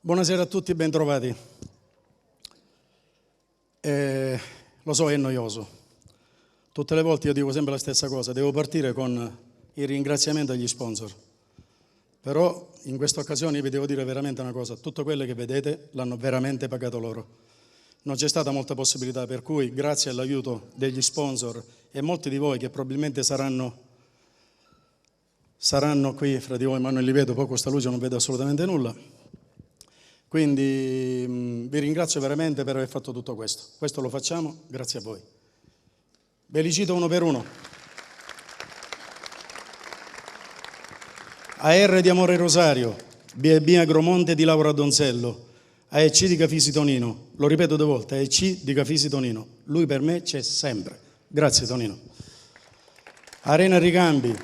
Buonasera a tutti, bentrovati. Lo so, è noioso. Tutte le volte io dico sempre la stessa cosa, devo partire con il ringraziamento agli sponsor. Però in questa occasione vi devo dire veramente una cosa, tutto quello che vedete l'hanno veramente pagato loro. Non c'è stata molta possibilità, per cui grazie all'aiuto degli sponsor e molti di voi che probabilmente saranno qui fra di voi, ma non li vedo, poi questa luce non vedo assolutamente nulla. Quindi vi ringrazio veramente per aver fatto tutto questo. Questo lo facciamo grazie a voi. Ve li cito uno per uno. AR di Amore Rosario, B&B Agromonte di Laura Donzello, AEC di Cafisi Tonino. Lo ripeto 2 volte, AEC di Cafisi Tonino. Lui per me c'è sempre. Grazie Tonino. Arena Ricambi,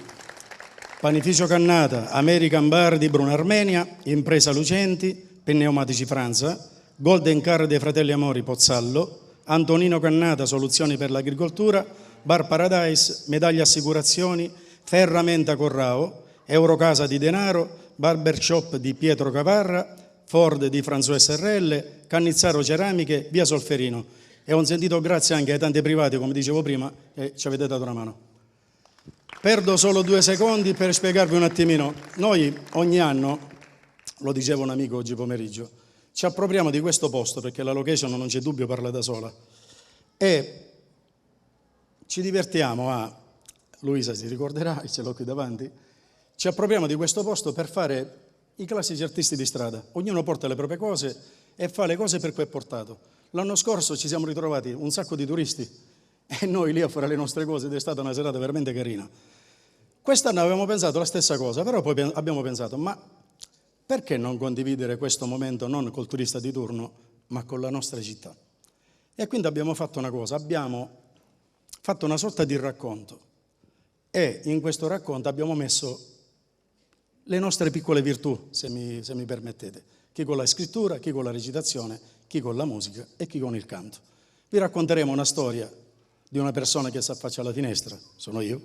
Panificio Cannata, American Bar di Bruno Armenia, Impresa Lucenti, Pneumatici Franza, Golden Car dei Fratelli Amori Pozzallo, Antonino Cannata Soluzioni per l'Agricoltura, Bar Paradise, Medaglia Assicurazioni, Ferramenta Corrao, Eurocasa di Denaro, Barber Shop di Pietro Cavarra, Ford di Franzo SRL, Cannizzaro Ceramiche, Via Solferino. E ho sentito grazie anche ai tanti privati, come dicevo prima, e ci avete dato una mano. Perdo solo 2 secondi per spiegarvi un attimino. Noi ogni anno, lo diceva un amico oggi pomeriggio, ci appropriamo di questo posto perché la location non c'è dubbio parla da sola e ci divertiamo a, Luisa si ricorderà, ce l'ho qui davanti, ci appropriamo di questo posto per fare i classici artisti di strada, ognuno porta le proprie cose e fa le cose per cui è portato. L'anno scorso ci siamo ritrovati un sacco di turisti e noi lì a fare le nostre cose ed è stata una serata veramente carina. Quest'anno avevamo pensato la stessa cosa, però poi abbiamo pensato, ma perché non condividere questo momento non col turista di turno, ma con la nostra città? E quindi abbiamo fatto una cosa, abbiamo fatto una sorta di racconto e in questo racconto abbiamo messo le nostre piccole virtù, se mi permettete, chi con la scrittura, chi con la recitazione, chi con la musica e chi con il canto. Vi racconteremo una storia di una persona che si affaccia alla finestra, sono io,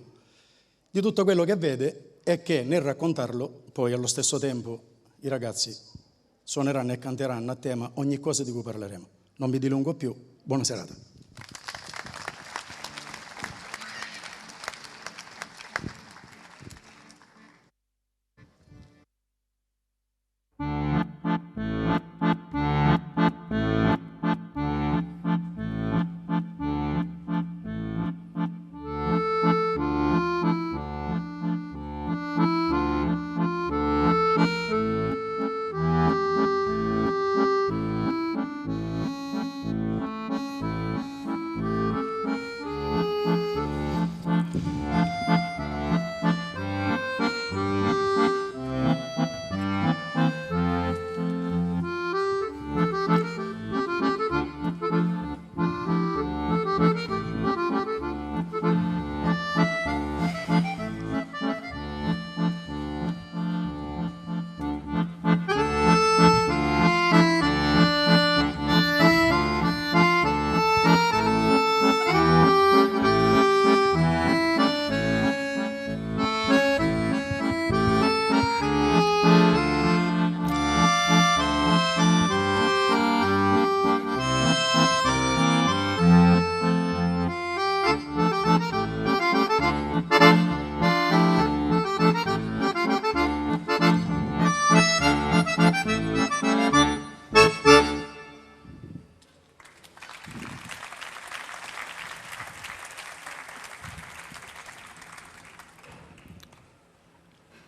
di tutto quello che vede e che nel raccontarlo poi allo stesso tempo i ragazzi suoneranno e canteranno a tema ogni cosa di cui parleremo. Non vi dilungo più, buona serata.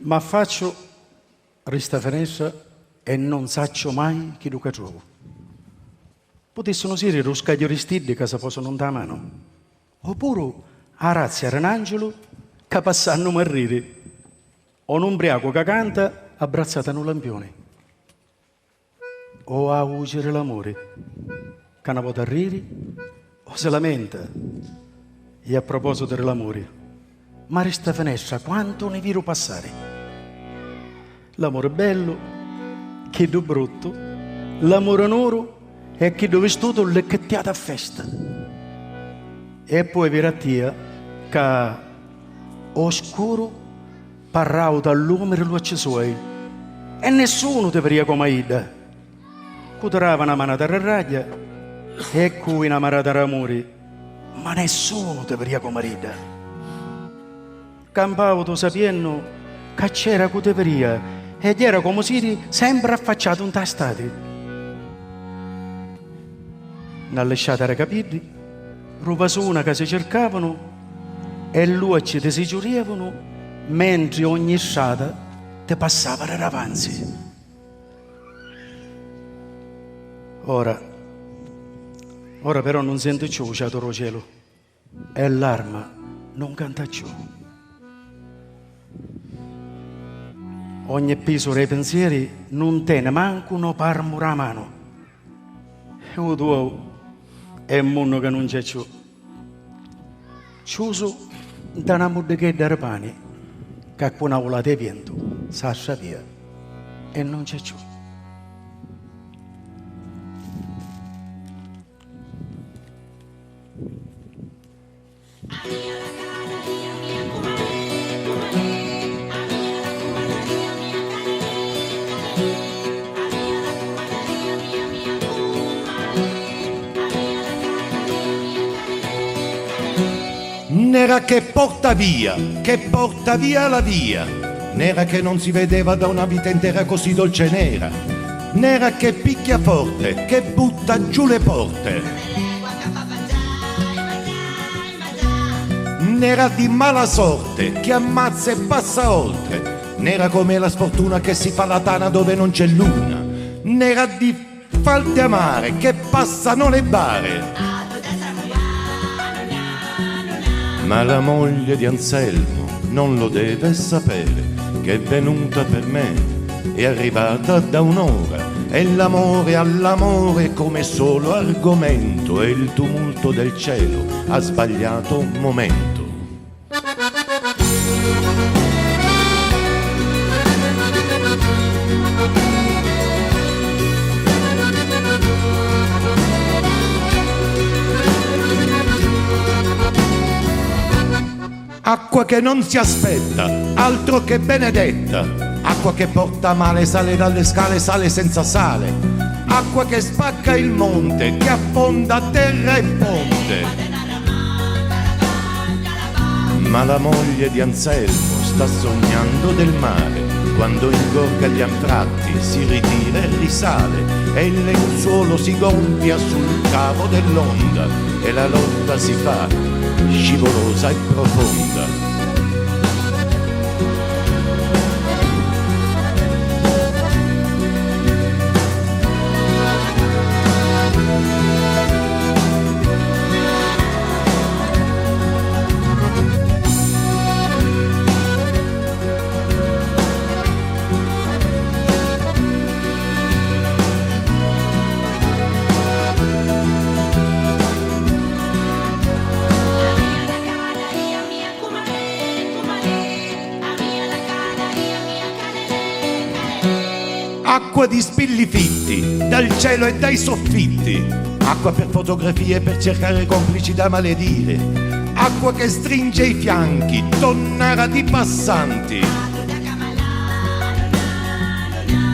Ma faccio questa finestra e non saccio mai chi lo trovo. Potessero essere lo scaglio ristiddi che si possono da mano. Oppure a razza era un angelo che passano a morire. O un ubriaco che canta abbracciata in un lampione. O a usare l'amore che non può ridere o si lamenta. E a proposito dell'amore, ma questa finestra quanto ne viro passare? L'amore bello, che è brutto, l'amore nero e che è vestito lecchettato a festa. E poi verattia che oscuro parrao dall'uomo e luce suoi e nessuno ti veria come Ida. cutrava una mano da raglia e cui una mano da ramuri, ma nessuno te veria come rida. Campavo tu sapiendo che c'era che te veria ed era come se sempre affacciato un tastati. Non lasciate capire, rupa su una che si cercavano e lui ci si giurievano mentre ogni strada te passava davanti. Ora però non sento più cielo cielo e l'arma non canta più. Ogni piso dei pensieri non tiene manco uno parmo a mano. E il tuo è un mondo che non c'è più. Chiuso da una muddichetta di pane che con una volata di vento s'ascia via e non c'è più. Nera che porta via la via, nera che non si vedeva da una vita intera così dolce e nera, nera che picchia forte, che butta giù le porte, nera di mala sorte, che ammazza e passa oltre, nera come la sfortuna che si fa la tana dove non c'è luna, nera di falte amare, che passano le bare. Ma la moglie di Anselmo non lo deve sapere, che è venuta per me, è arrivata da un'ora, e l'amore all'amore come solo argomento, e il tumulto del cielo ha sbagliato un momento. Acqua che non si aspetta, altro che benedetta, acqua che porta male, sale dalle scale, sale senza sale, acqua che spacca il monte, che affonda terra e ponte. Ma la moglie di Anselmo sta sognando del mare, quando ingorga gli anfratti, si ritira e risale, e il lenzuolo si gonfia sul cavo dell'onda, e la lotta si fa scivolosa e profonda. Acqua di spilli fitti, dal cielo e dai soffitti, acqua per fotografie, per cercare complici da maledire, acqua che stringe i fianchi, tonnara di passanti.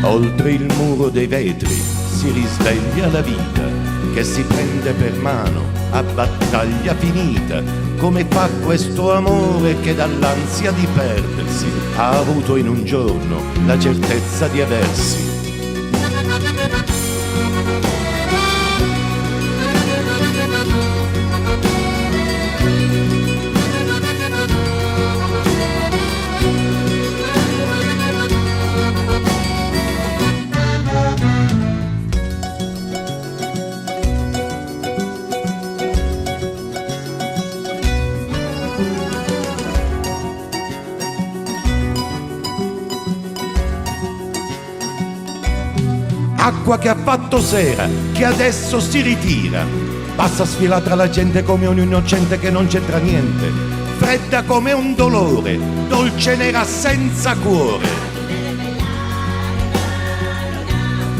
Oltre il muro dei vetri si risveglia la vita, che si prende per mano a battaglia finita, come fa questo amore che dall'ansia di perdersi ha avuto in un giorno la certezza di aversi. Acqua che ha fatto sera, che adesso si ritira, passa sfila tra la gente come un innocente che non c'entra niente, fredda come un dolore, dolce nera senza cuore.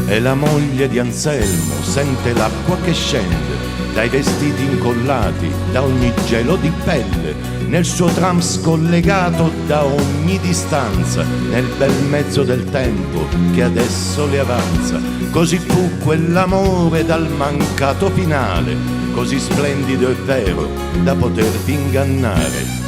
E la moglie di Anselmo sente l'acqua che scende, dai vestiti incollati, da ogni gelo di pelle, nel suo tram scollegato da ogni distanza, nel bel mezzo del tempo che adesso le avanza. Così fu quell'amore dal mancato finale, così splendido e vero da poterti ingannare.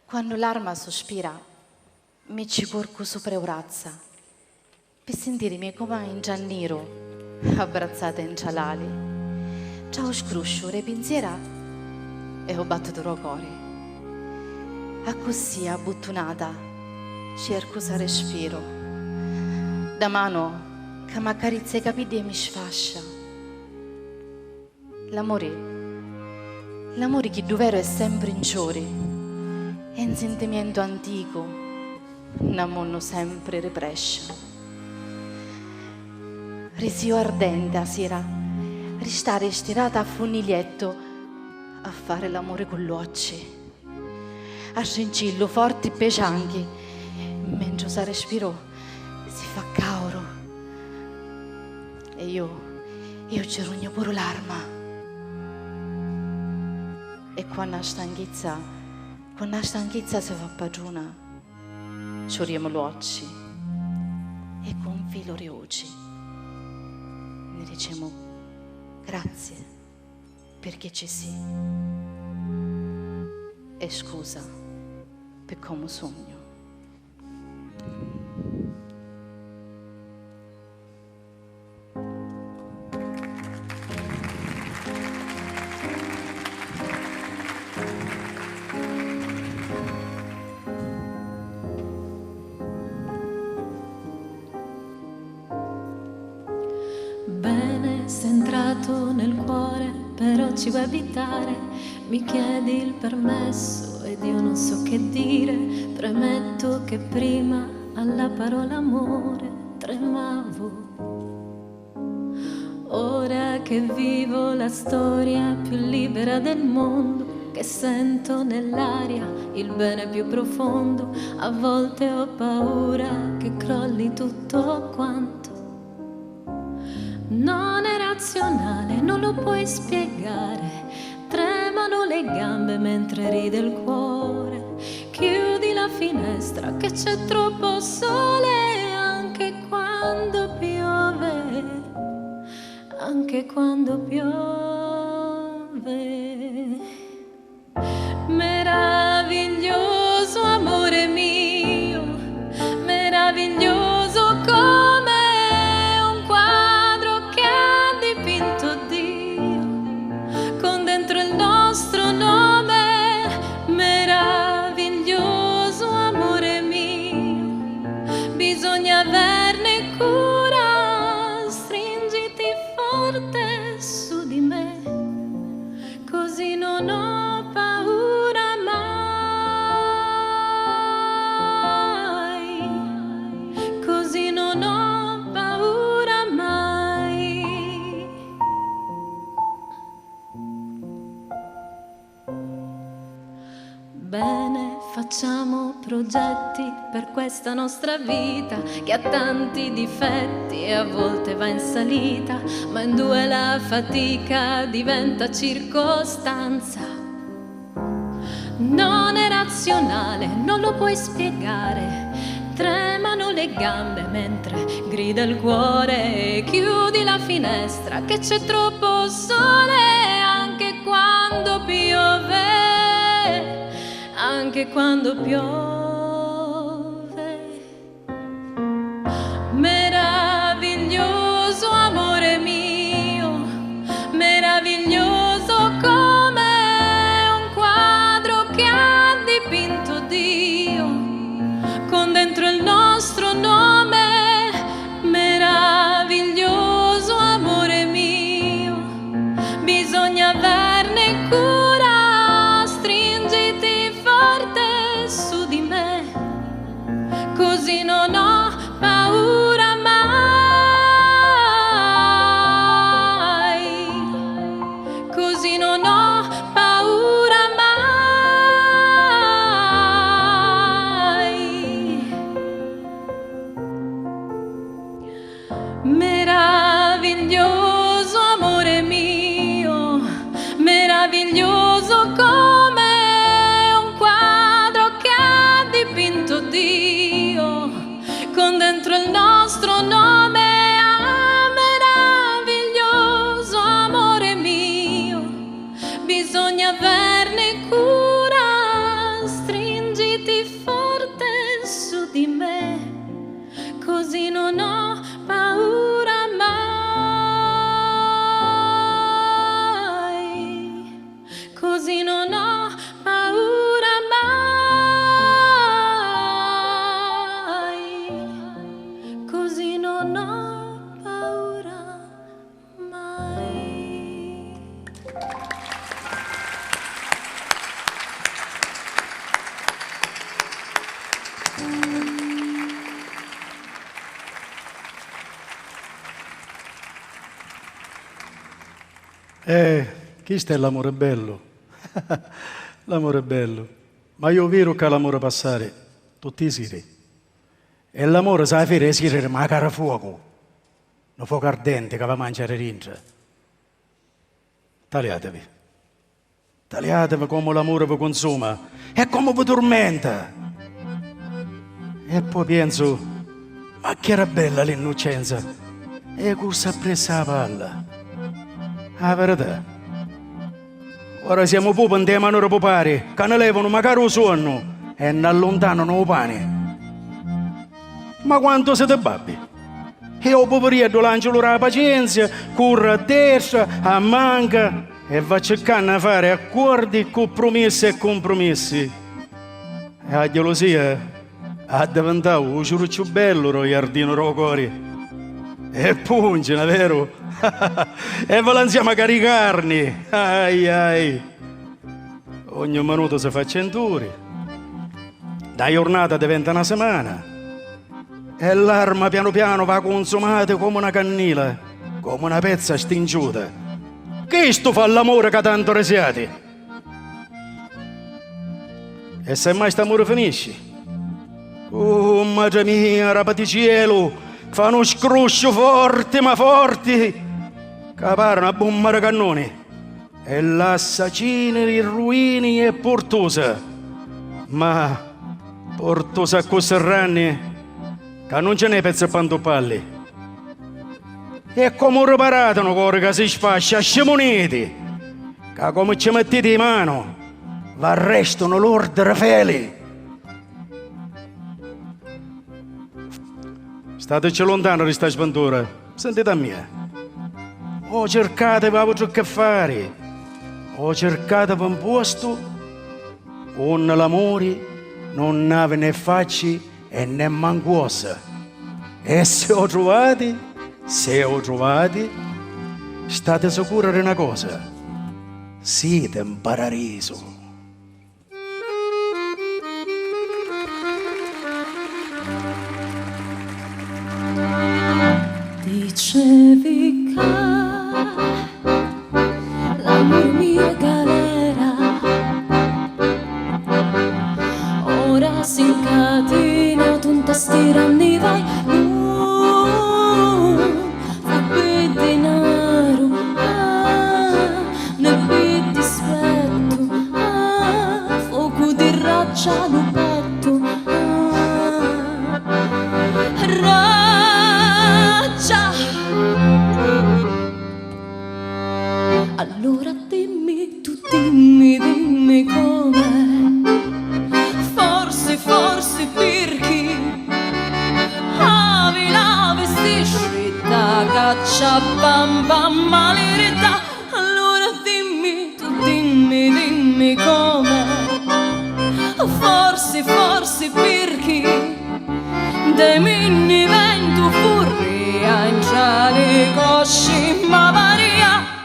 Quando l'arma sospira, mi ci corco sopra urazza, per sentirmi come in gianniro, abbrazzata in cialali. Ciao scruscio, re pensiera, e ho battuto il cuore. A così abbottonata, cerco sa respiro. Da mano, che mi accarezza i capelli e mi sfascia. L'amore che dovero è sempre in ciore. È un sentimento antico, n'ammonno sempre represcia. Resio ardente a sera, restare stirata a funiglietto, a fare l'amore con l'occhi, a scincillo forti pecianghi, mentre sa respiro si fa cauro. E io ci rugno pure l'arma. E quando la stanchezza si fa padrona, cioriamo gli occhi e con filo rioci ne diciamo grazie perché ci sei e scusa per come sogno. Sei entrato nel cuore, però ci vuoi abitare. Mi chiedi il permesso ed io non so che dire. Premetto che prima alla parola amore tremavo. Ora che vivo la storia più libera del mondo, che sento nell'aria il bene più profondo, a volte ho paura che crolli tutto quanto. Non è razionale, non lo puoi spiegare. Tremano le gambe mentre ride il cuore. Chiudi la finestra che c'è troppo sole, anche quando piove, anche quando piove. Meraviglioso amore mio, meraviglioso come averne cura, stringiti forte su di me, così non ho paura mai, così non ho paura mai. Bene, facciamo progetti per questa nostra vita che ha tanti difetti e a volte va in salita, ma in due la fatica diventa circostanza. Non è razionale, non lo puoi spiegare. tremano le gambe mentre grida il cuore. Chiudi la finestra che c'è troppo sole, anche quando piove, anche quando piove. Meraviglioso amore mio, meraviglioso come un quadro che ha dipinto Dio con dentro il nostro nome. Meraviglioso amore mio, bisogna averne cura, stringiti forte su di me, così non ho paura mai, così non ho paura mai. Meraviglioso amore mio, meraviglioso come un quadro che ha dipinto Dio con dentro il nostro nome. Ah, meraviglioso amore mio, bisogna averne cura, stringiti forte su di me, così non ho paura mai, così non ho paura mai, così non ho paura mai. Questo è l'amore bello. L'amore è bello. Ma io vero che l'amore passare tutti i seri. E l'amore sa fare sirere ma cara fuoco. Un fuoco ardente che va a mangiare dentro. Tagliatevi. Tagliatevi come l'amore vi consuma e come vi tormenta. E poi penso, ma che era bella l'innocenza. E corsa appresso la palla. La verità. Ora siamo proprio in te manore popare, che ne levano magari il sonno e ne allontanano il pane. Ma quanto siete babbi? E il poveretto lancia loro la pazienza, corre a destra, a manca e va cercando di fare accordi, compromessi e compromessi. E la gelosia ha diventato un ciuruccio bello, lo giardino rocori. E pungina, vero? E balanziamo a caricarni. Ai ai. Ogni minuto si fa centuri. La giornata diventa una settimana. E l'arma piano piano va consumata come una cannila, come una pezza stingiuta. Che sto fa l'amore che tanto resiate? E se mai st'amore finisce? Oh, madre mia, rapati cielo! Fa uno scruscio forte, ma forte, che pare una bomba di cannoni. E l'assassino di ruini è portosa. Ma portosa a Cosserranni, che non ce n'è pezzi a pantoppalli. E come riparato un cuore che si sfascia a scimoniti, che come ci mettete in mano, va restano l'ordine feli. Stateci lontano di sta sventura, sentite a mia. O cercate per averci che fare, o cercate per un posto, o l'amore non ha né facci e né mancosa. E se ho trovati, state sicuri di una cosa, siete in paradiso. Dicevi che l'amor mio è galera, ora si incatina, tu non stirando vai, fa per denaro, ne per dispetto, fuoco di raccia al petto. Allora dimmi, tu dimmi com'è. Forse per chi avi la vestisci da caccia bamba maleretta. Allora dimmi, tu dimmi com'è. Forse per chi de minni vento furria in cieli cosci ma varia.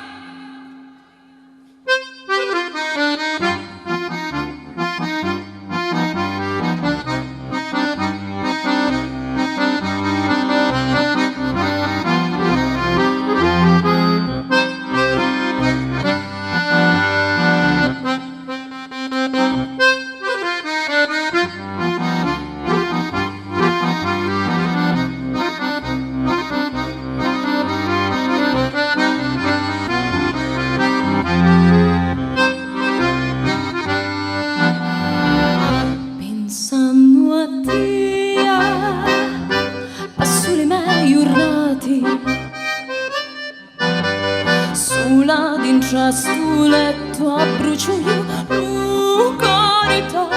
Sto letto a bruciolio l'ucarità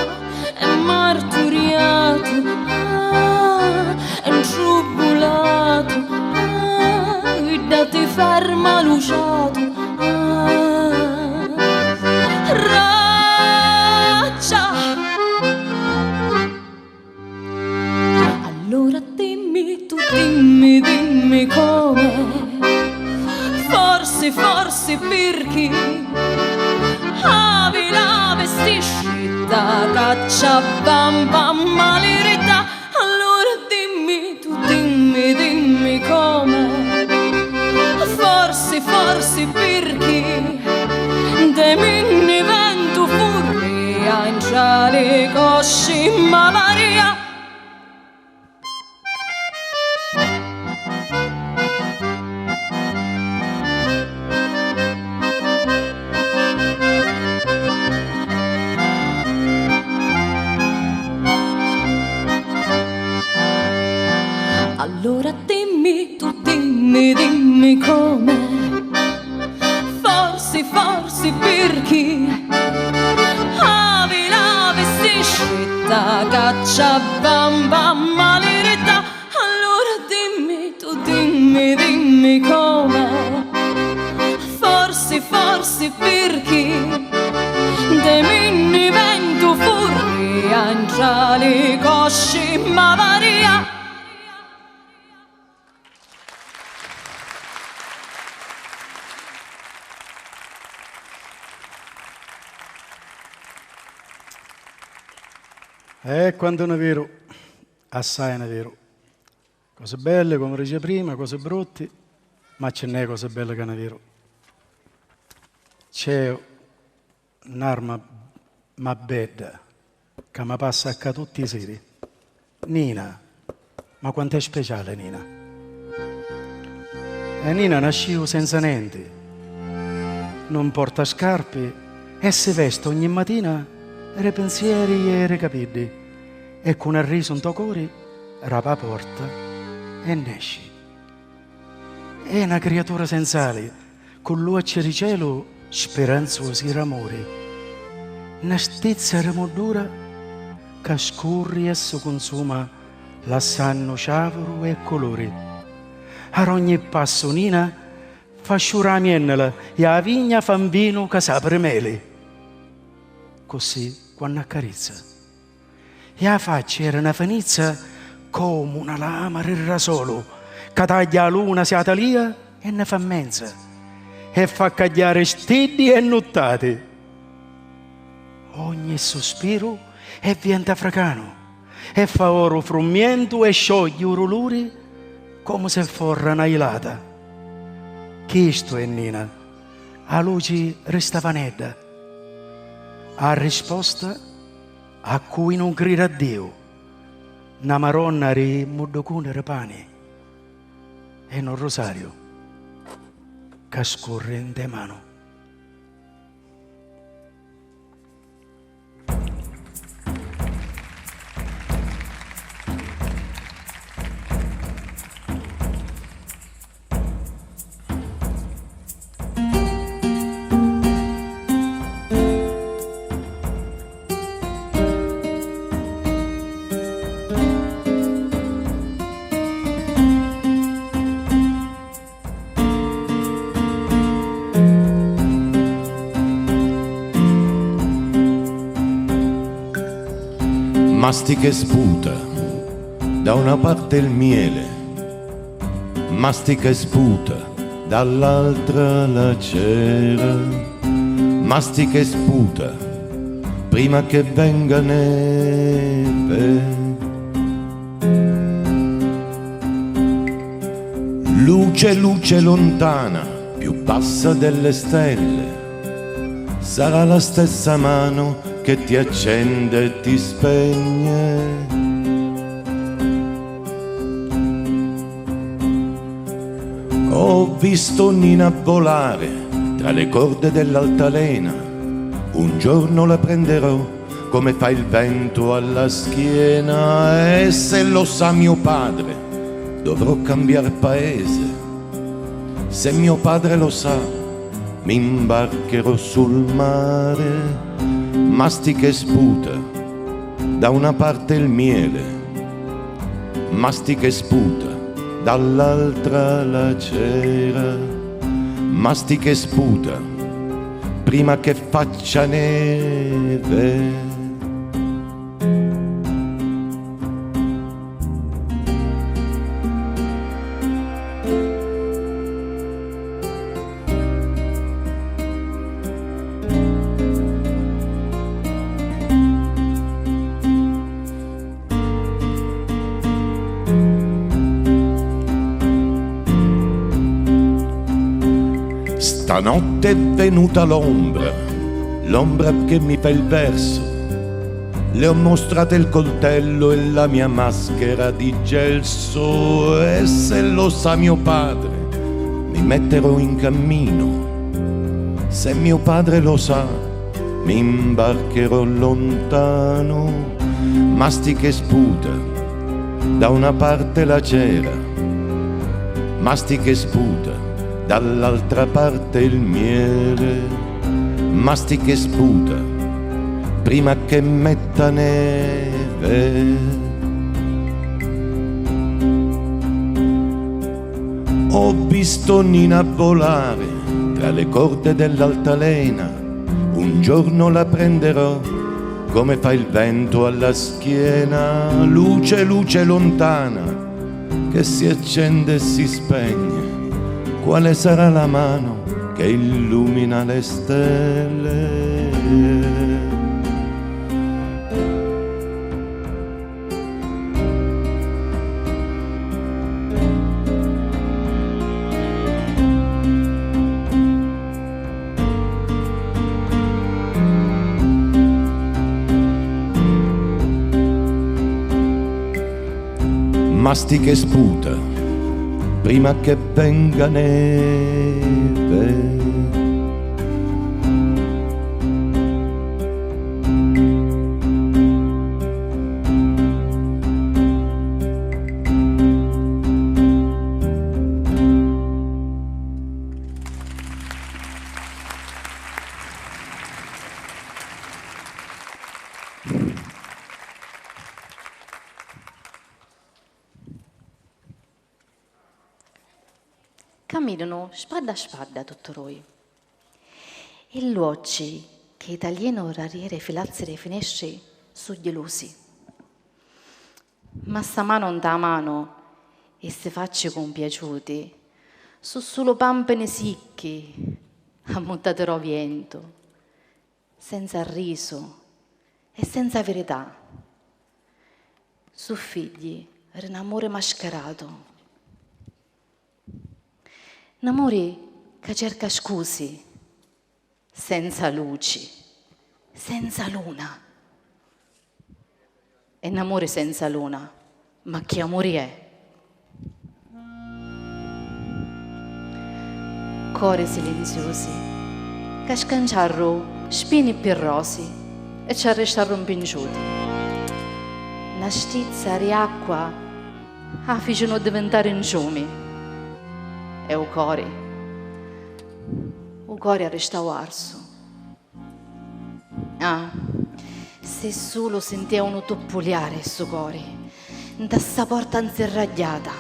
è marturiato, è intrubulato, da ti ferma luciato, raccia. Allora dimmi, tu dimmi com'è. Forse per chi avi la vestisci da caccia bamba maleretta. Allora dimmi, tu dimmi com'è. Forse per chi de minni vento furria in cieli cosci ma varia. Allora dimmi, tu dimmi com'è. Forse per chi avi la vestisci da caccia bamba maleretta. Allora dimmi, tu dimmi com'è. Forse per chi de minni vento furria in cieli cosci ma varia. Quanto è vero, assai è vero. Cose belle, come dice prima, cose brutte, ma ce n'è cose belle che è vero. C'è un'arma ma bella che mi passa a tutti i seri. Nina, ma quanto è speciale Nina? E Nina nasce senza niente, non porta scarpe e si veste ogni mattina era pensieri e era capelli e con un riso in tuo cuore rapa la porta e nesci. È una creatura sensale con luce di cielo speranzosi d'amore, una stezza remodura che scorre e si consuma lasciando ciavolo e colori. A ogni passo Nina fa sciurare miennela e a vigna fa un vino che sapre mele. Così quando accarezza e la faccia era una finezza come una lama del rasolo che taglia la luna sia talia e ne fa mezza e fa cagliare stidi e nottate. Ogni sospiro è vento africano e fa oro frummiento e scioglie uruluri come se fosse una ilata. Questo è Nina, a luce restava nedda. A risposta a cui non crede a Dio, una maronna di muddocune di pane e un rosario che scorre in te mano. mastica e sputa, da una parte il miele, mastica e sputa, dall'altra la cera, mastica e sputa, prima che venga neve. Luce, luce lontana, più bassa delle stelle, sarà la stessa mano che ti accende e ti spegne. Ho visto Nina volare tra le corde dell'altalena, un giorno la prenderò come fa il vento alla schiena, e se lo sa mio padre dovrò cambiare paese. Se mio padre lo sa, mi imbarcherò sul mare, mastica e sputa, da una parte il miele, mastica e sputa, dall'altra la cera, mastica e sputa, prima che faccia neve. Stanotte è venuta l'ombra, l'ombra che mi fa il verso. Le ho mostrate il coltello e la mia maschera di gelso, e se lo sa mio padre mi metterò in cammino. Se mio padre lo sa, mi imbarcherò lontano, mastica e sputa, da una parte la cera, mastica e sputa, dall'altra parte il miele, mastica e sputa, prima che metta neve. Ho visto Nina volare tra le corde dell'altalena, un giorno la prenderò come fa il vento alla schiena. Luce, luce lontana che si accende e si spegne, quale sarà la mano che illumina le stelle? Mastica e sputa, prima che venga neve. Camminano spada a spada tutto noi. E l'occhi che tagliano rariere filazze le finestre sugli lusi. Ma sta mano in da mano e si faccia compiaciuti, su solo pampane sicchi, ammontaterò vento, senza riso e senza verità. Su figli, un amore mascherato. Un amore che cerca scusi, senza luci, senza luna. È un amore senza luna, ma che amore è? Cuori silenziosi, che scanciarro spini pirrosi e ci arrestarono pinciuti. Una stizza di acqua la fecero diventare ingiumi. E o cuore arrestò arso. Ah, se solo sentivano toppoliare su cuore, da sta porta inserragliata,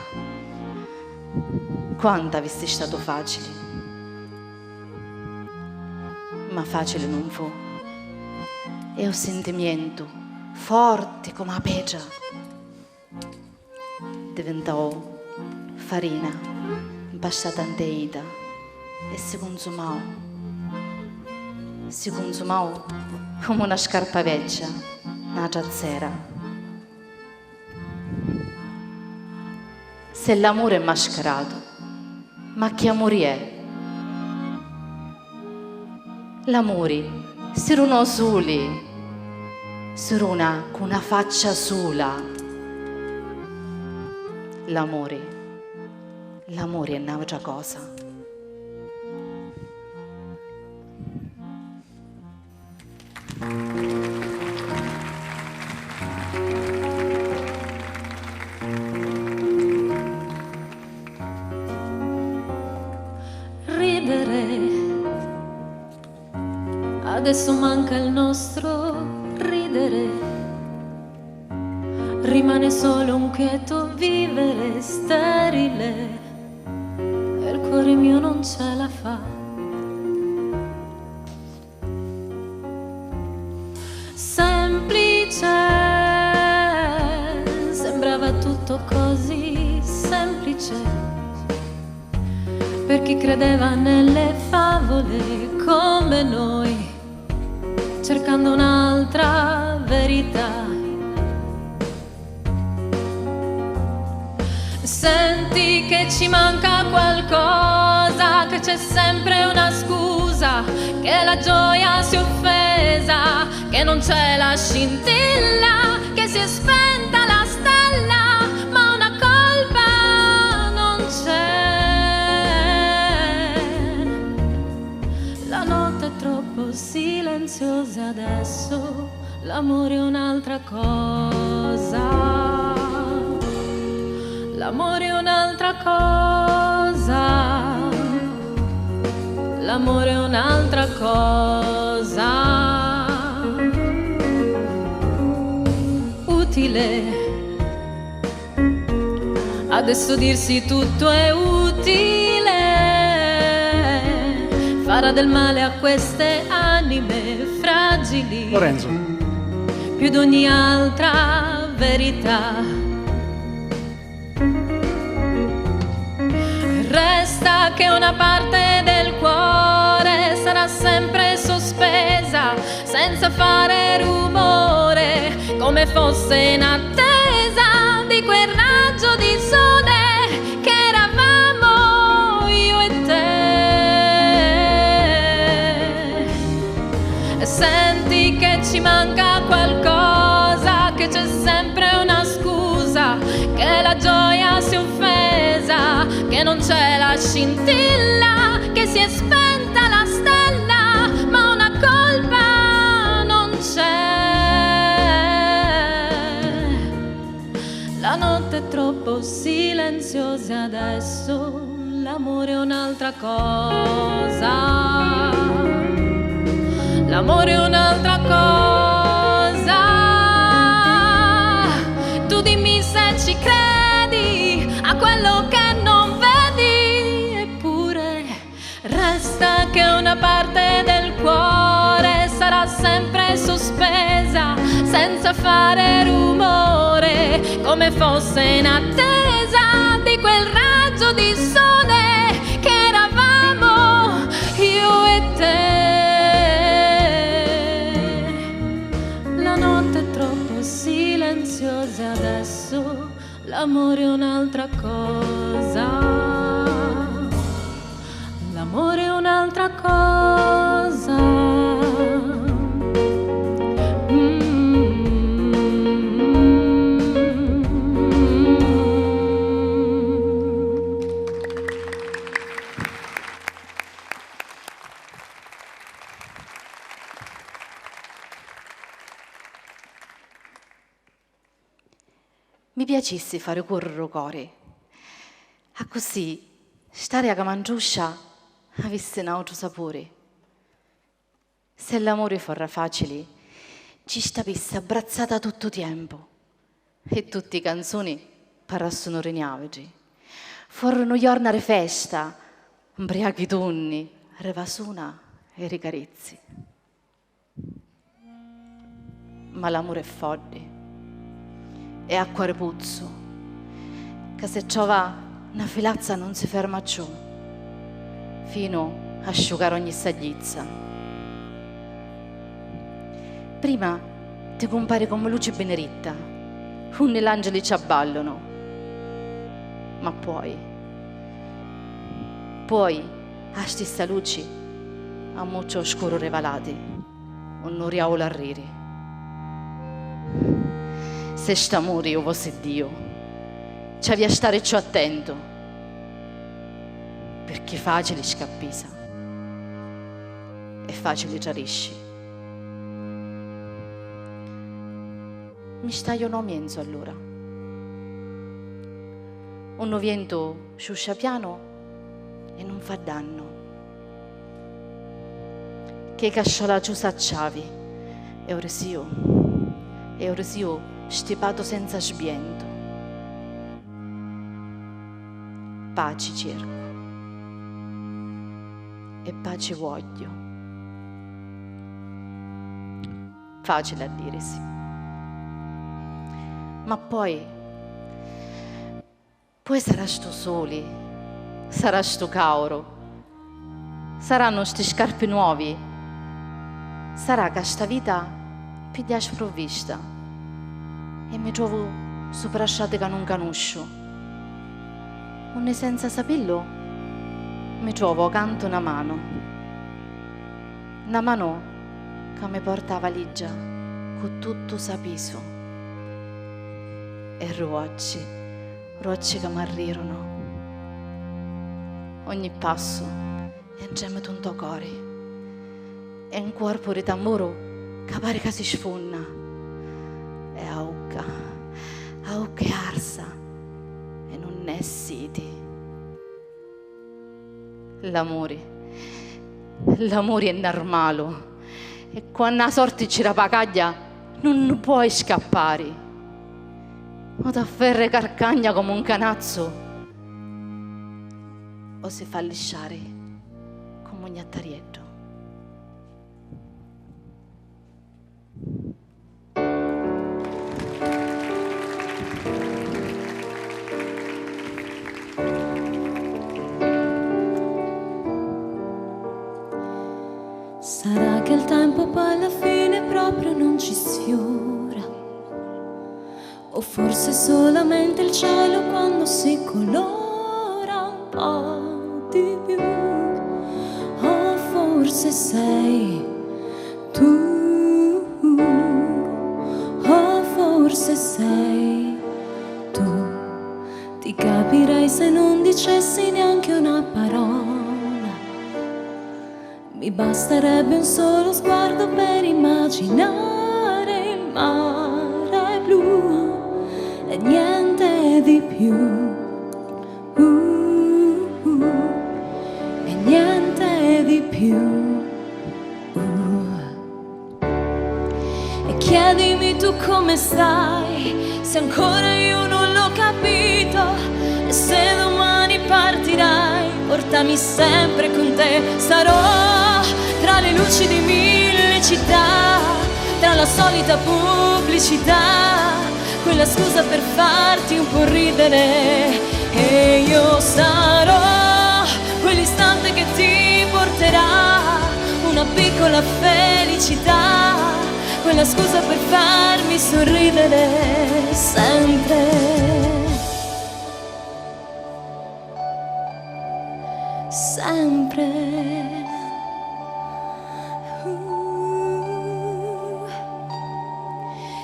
quanto avesse stato facile. Ma facile non fu. E un sentimento forte come la pegia. Diventò farina, impastata in teita e si consumò come una scarpa vecchia, una giazzera. Se l'amore è mascherato, ma che amore è? L'amore, se uno soli, se una con una faccia sola. L'amore è un'altra cosa. Adesso manca il nostro ridere, rimane solo un quieto vivere sterile e il cuore mio non ce la fa. Semplice, sembrava tutto così semplice per chi credeva nelle favole come noi, cercando un'altra verità. Senti che ci manca qualcosa, che c'è sempre una scusa, che la gioia si è offesa, che non c'è la scintilla, che si è spenta la stella, ma una colpa non c'è. La notte è troppo silenziosa adesso, l'amore è un'altra cosa. L'amore è un'altra cosa. L'amore è un'altra cosa. Utile. Adesso dirsi tutto è utile. Farà del male a queste anime fragili. Lorenzo. Più di ogni altra verità. Resta che una parte del cuore sarà sempre sospesa, senza fare rumore, come fosse in attesa di quel raggio di sole che eravamo io e te. Senti che ci manca qualcosa, che c'è sempre una scusa, che la gioia si è offesa, che non c'è la scintilla, che si è spenta la stella, ma una colpa non c'è. La notte è troppo silenziosa adesso, l'amore è un'altra cosa. L'amore è un'altra cosa. Tu dimmi se ci credi a quello che non vedi, eppure resta che una parte del cuore sarà sempre sospesa, senza fare rumore, come fosse in attesa di quel raggio di sole che eravamo io e te. La notte è troppo silenziosa adesso, l'amore è un'altra cosa. L'amore è un'altra cosa. Mi piacesse fare correre cuore, a così stare a mangiuscia avesse un altro sapore. Se l'amore fosse facile, ci stapesse abbracciata tutto tempo e tutte le canzoni parassero rignavegi. Furono giorni di festa, ubriachi tonni, revasuna e ricarezzi. ma l'amore è forte, è a cuore puzzo, che se trova una filazza non si ferma più, fino a asciugare ogni saggizza. Prima ti compare come luce beneritta, un l'angeli ci abballano, ma poi a stessa luce a molto oscuro rivelati, un riaulo a riri. Se sta amore io fosse Dio, ci avvia stare ciò attento, perché facile scappisa e facile giarisci. Mi stai un omienzo allora. Un vento sciuscia piano e non fa danno. Che casciola giù s'acciavi e oresio stipato senza sbiento. Pace cerco e pace voglio. Facile a dirsi, ma poi sarà sto soli, sarà sto cauro, saranno sti scarpi nuovi, sarà che sta vita piglia sprovvista e mi trovo sopra strade che non conosco. Un senza saperlo mi trovo accanto una mano che mi porta a valigia con tutto sapiso e rocce che mi arrirono. Ogni passo è un gemito un tuo cuore e un corpo di tamburo che pare che si sfunna e aucca e arsa e non è siti. L'amore è normale e quando la sorte ci rapacaglia non puoi scappare o t'afferra carcagna come un canazzo o si fa lisciare come un attarietto. Sarà che il tempo poi alla fine proprio non ci sfiora, o forse solamente il cielo quando si colora un po' di più, o forse sei tu, o forse sei tu. Ti capirei se non dicessi neanche una parola. Mi basterebbe un solo sguardo per immaginare il mare blu e niente di più. E niente di più. E chiedimi tu come stai, se ancora io non l'ho capito. E se domani partirai, portami sempre con te. Sarò tra le luci di mille città, tra la solita pubblicità, quella scusa per farti un po' ridere. E io sarò quell'istante che ti porterà una piccola felicità, quella scusa per farmi sorridere sempre. Sempre.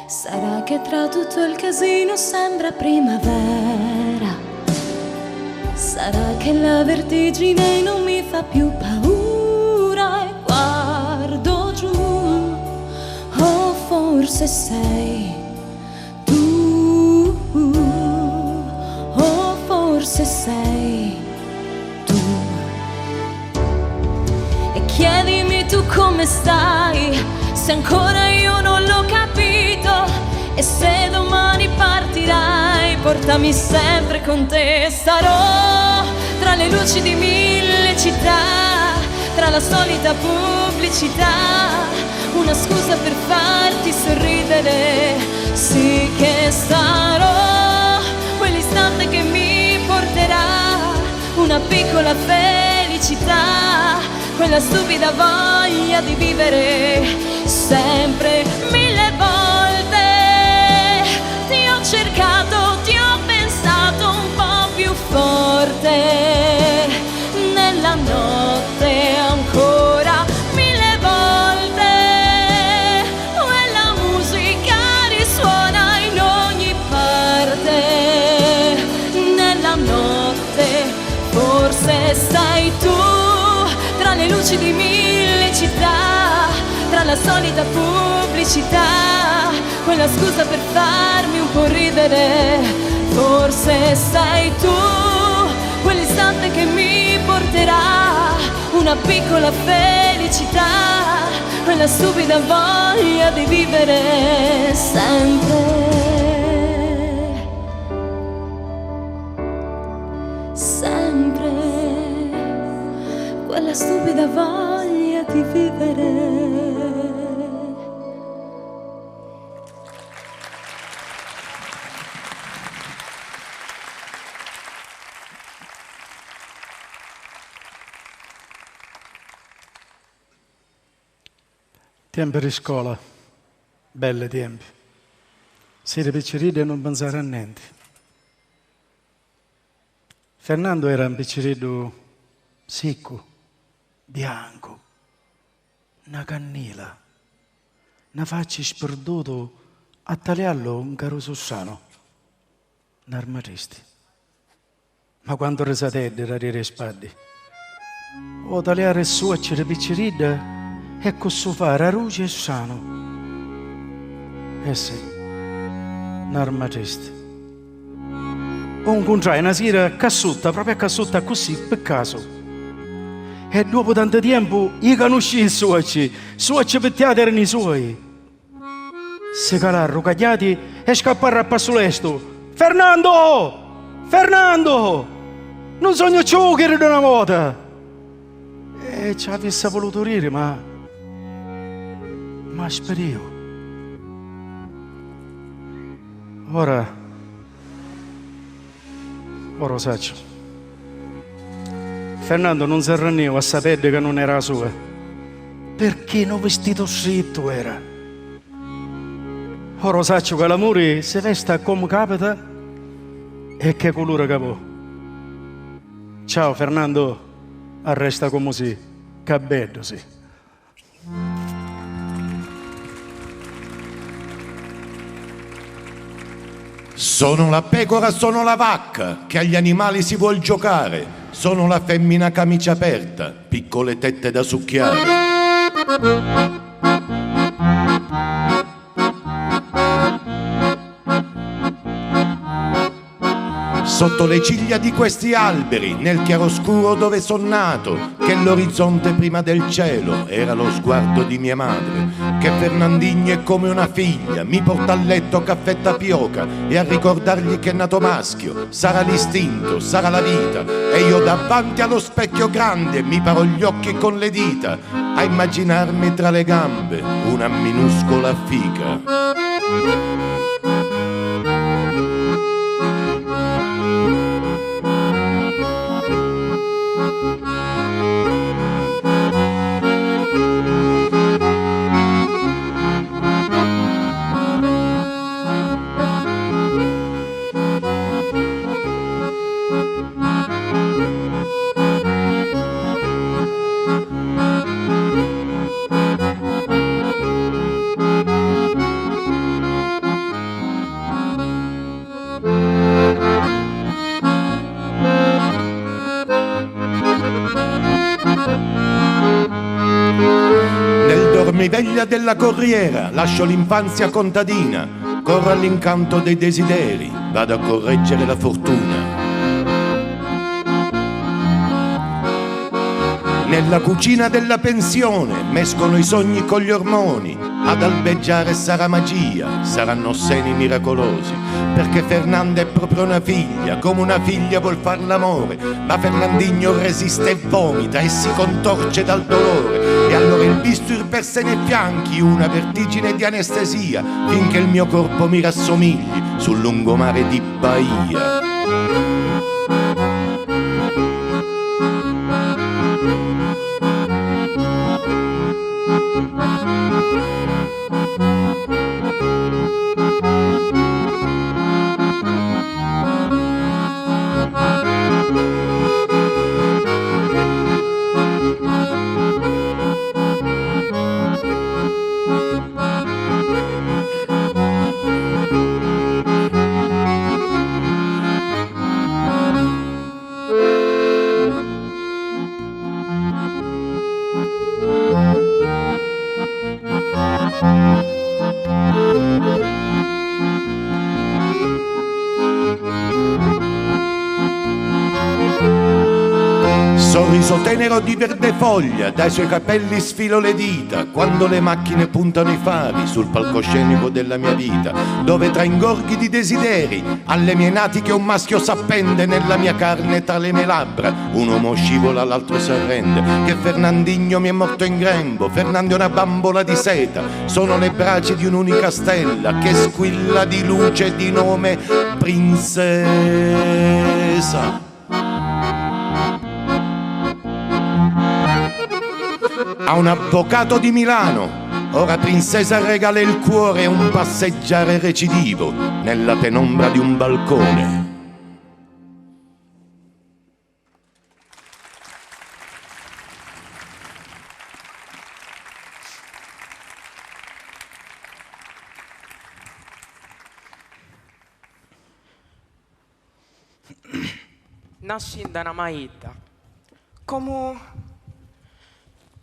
Sarà che tra tutto il casino sembra primavera, sarà che la vertigine non mi fa più paura e guardo giù, o forse sei tu, o forse sei tu. E chiedimi tu come stai, se ancora io non l'ho capito. E se domani partirai, portami sempre con te. Sarò tra le luci di mille città, tra la solita pubblicità, una scusa per farti sorridere. Sì che sarò quell'istante che mi porterà una piccola felicità, quella stupida voglia di vivere sempre 1000 volte. Ti ho cercato, ti ho pensato un po' più forte, nella notte ancora 1000 volte. Quella musica risuona in ogni parte, nella notte forse sei tu, tra le luci di 1000 città, tra la solita pubblicità, quella scusa per farmi un po' ridere. Forse sei tu, quell'istante che mi porterà una piccola felicità, quella stupida voglia di vivere sempre. Sempre quella stupida voglia di vivere. Tempi di scuola, belli tempi. Siete picciridi e non pensare a niente. Fernando era un picciriddo secco, bianco, una cannila, una faccia sperduto a tagliarlo un caruso sano, un armatisti. Ma quando risatedde da dire spadi, o tagliare il suo di picciridda e così fare a ruce e sano. Eh sì, un armatisti. Ho incontrato una sera cassuta, proprio cassuta così, per caso. E dopo tanto tempo io conosci i suocci pettiati erano i suoi. Si calarono cagliati e scapparono a passo lesto. Fernando! Fernando! Non sogno ciò che era una volta! E ci avesse voluto dire, ma sperivo. Ora saccio. Fernando non si arranniva a sapere che non era sua, perché un vestito stretto era. Ora saccio che l'amore si veste come capita e che colore che può. Ciao Fernando, arresta come si, che bello sì. Sono la pecora, sono la vacca, che agli animali si vuol giocare. Sono la femmina a camicia aperta, piccole tette da succhiare. Sotto le ciglia di questi alberi, nel chiaroscuro dove son nato, che l'orizzonte prima del cielo era lo sguardo di mia madre, che Fernandinho è come una figlia, mi porta a letto caffè tapioca e a ricordargli che è nato maschio, sarà l'istinto, sarà la vita, e io davanti allo specchio grande mi paro gli occhi con le dita, a immaginarmi tra le gambe una minuscola fica. Veglia della corriera, lascio l'infanzia contadina, corro all'incanto dei desideri, vado a correggere la fortuna. Nella cucina della pensione mescolo i sogni con gli ormoni, Ad albeggiare sarà magia, saranno seni miracolosi, perché Fernanda è proprio una figlia, come una figlia vuol far l'amore, ma Fernandinho resiste e vomita e si contorce dal dolore, e allora il bisturi perse nei fianchi, una vertigine di anestesia, finché il mio corpo mi rassomigli sul lungomare di Bahia. Sorriso tenero di verde foglia, dai suoi capelli sfilo le dita, quando le macchine puntano i fari sul palcoscenico della mia vita, dove tra ingorghi di desideri alle mie natiche un maschio s'appende, nella mia carne tra le mie labbra un uomo scivola, l'altro s'arrende, che Fernandinho mi è morto in grembo, Fernando è una bambola di seta, sono le braci di un'unica stella che squilla di luce di nome princesa. A un avvocato di Milano, ora princesa regala il cuore e un passeggiare recidivo nella penombra di un balcone. Nasci da una maita, come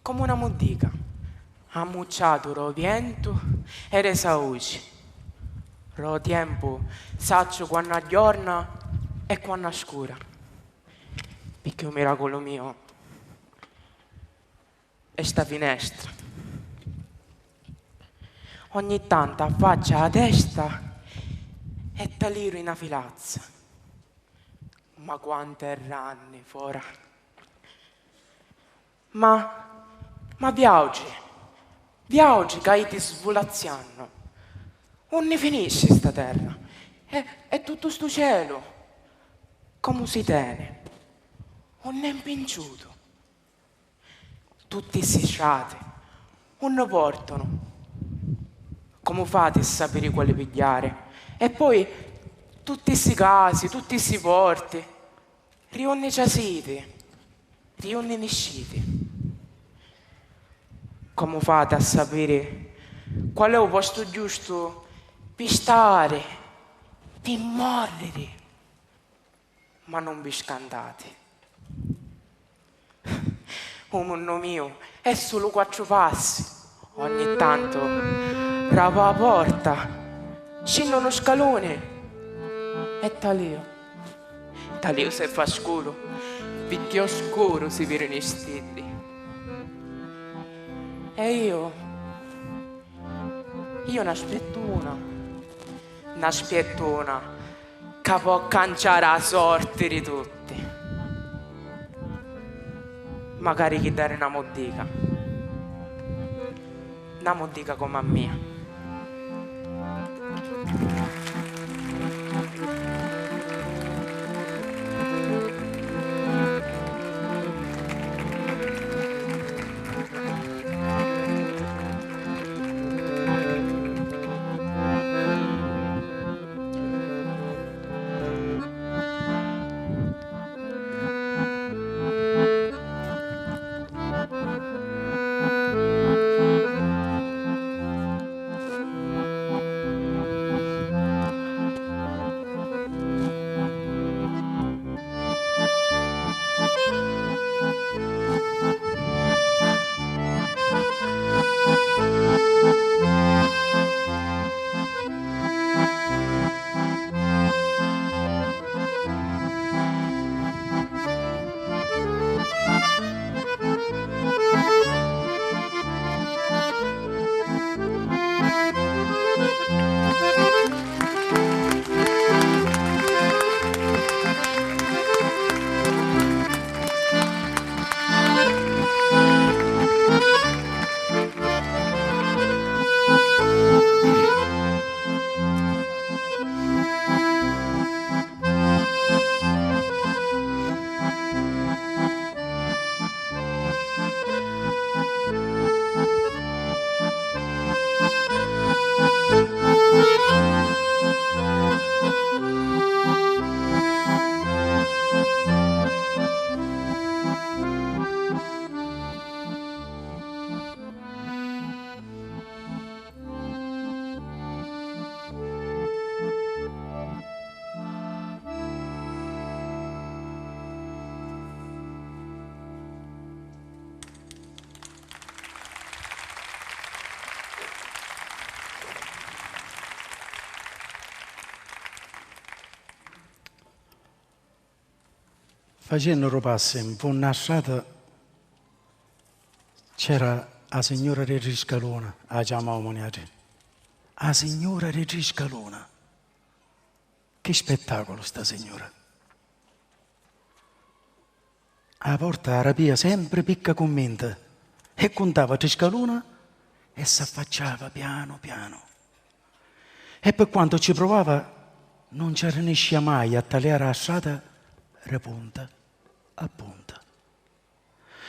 una modica, ha mucciato lo vento e le sauci. Lo tempo saccio quando aggiorna e quando scura. Perché un miracolo mio è sta finestra. Ogni tanto affaccia la testa e taliro in una filazza. Ma quante ranni fora. Ma viaggi che ti svolaziano. Non ne finisce sta terra. E tutto sto cielo, come si tiene? Non è impinciuto. Tutti si sciate, non ne portano. Come fate a sapere quale pigliare? E poi tutti sti casi, tutti sti porti, rionni ciasiti, rionni nisciti. Come fate a sapere qual è il posto giusto per stare, per morire, ma non vi scandate? Oh mondo mio, è solo 4 passi, ogni tanto rapa la porta, scendo uno scalone e talio se fa scuro, perché oscuro si vedono i stili. E io una spiettuna che può canciare la sorte di tutti. Magari chi dare una modica come a mia. Facendo passi un po' una strada, c'era la signora Reggiscalona, la chiamavamo la signora Reggiscalona. Che spettacolo sta signora! A porta della rapia sempre picca commenta e contava 3 scalone e si affacciava piano piano. E per quanto ci provava non ci riescia mai a tagliare la strada da punta a punta.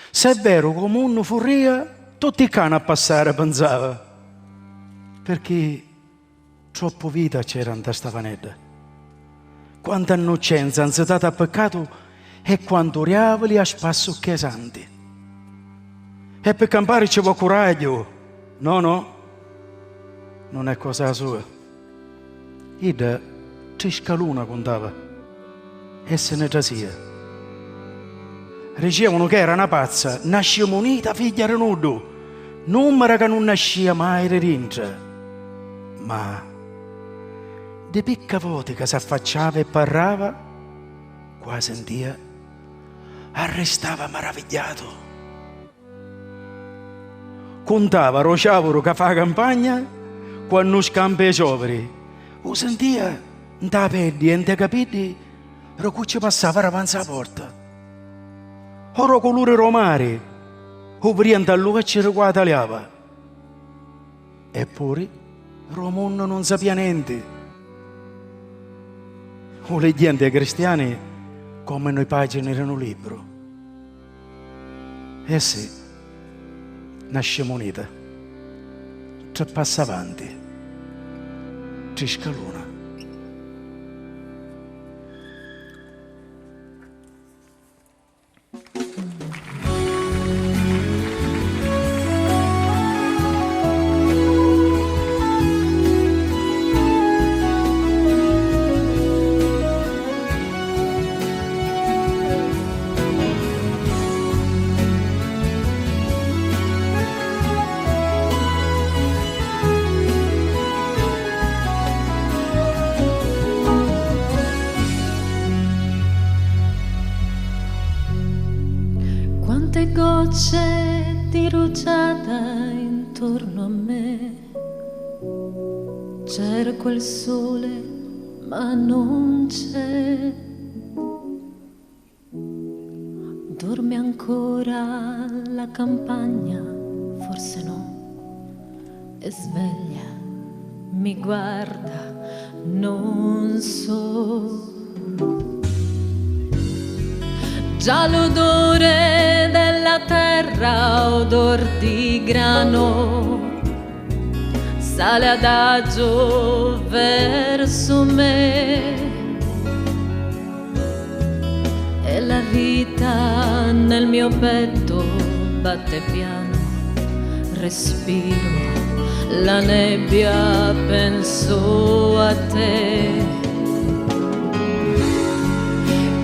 Se è vero come uno furia, tutti i cani a passare pensava, perché troppo vita c'era in questa vanetta. Quanta innocenza, ansietà a peccato e quanto riavoli a spasso che santi. E per campare ci vuole coraggio. No, non è cosa sua. Ida 3 scalone contava e se ne trasia. Dicevano che era una pazza, nasce munita figlia di nudo, numero che non nascia mai rincia. Ma di picca volte che si affacciava e parlava, qua sentia, arrestava meravigliato. Contava rociavoro che fa campagna quando scampa i giovani. O sentia, non te perdi, non te capiti, che ci passava davanti alla porta. Ora colore romare, o prima allora ci riguardava. Eppure, Romondo non sapeva niente. O le gente cristiane come noi pagine erano libro. E sì, nasce moneta, 3 passa avanti, 3 scalona. Quante gocce di rugiada intorno a me, c'era quel sole ma non c'è. Dorme ancora la campagna, forse no, è sveglia, mi guarda, non so. Già l'odore della terra, odor di grano, sale adagio verso me. E la vita nel mio petto batte piano, respiro la nebbia, penso a te.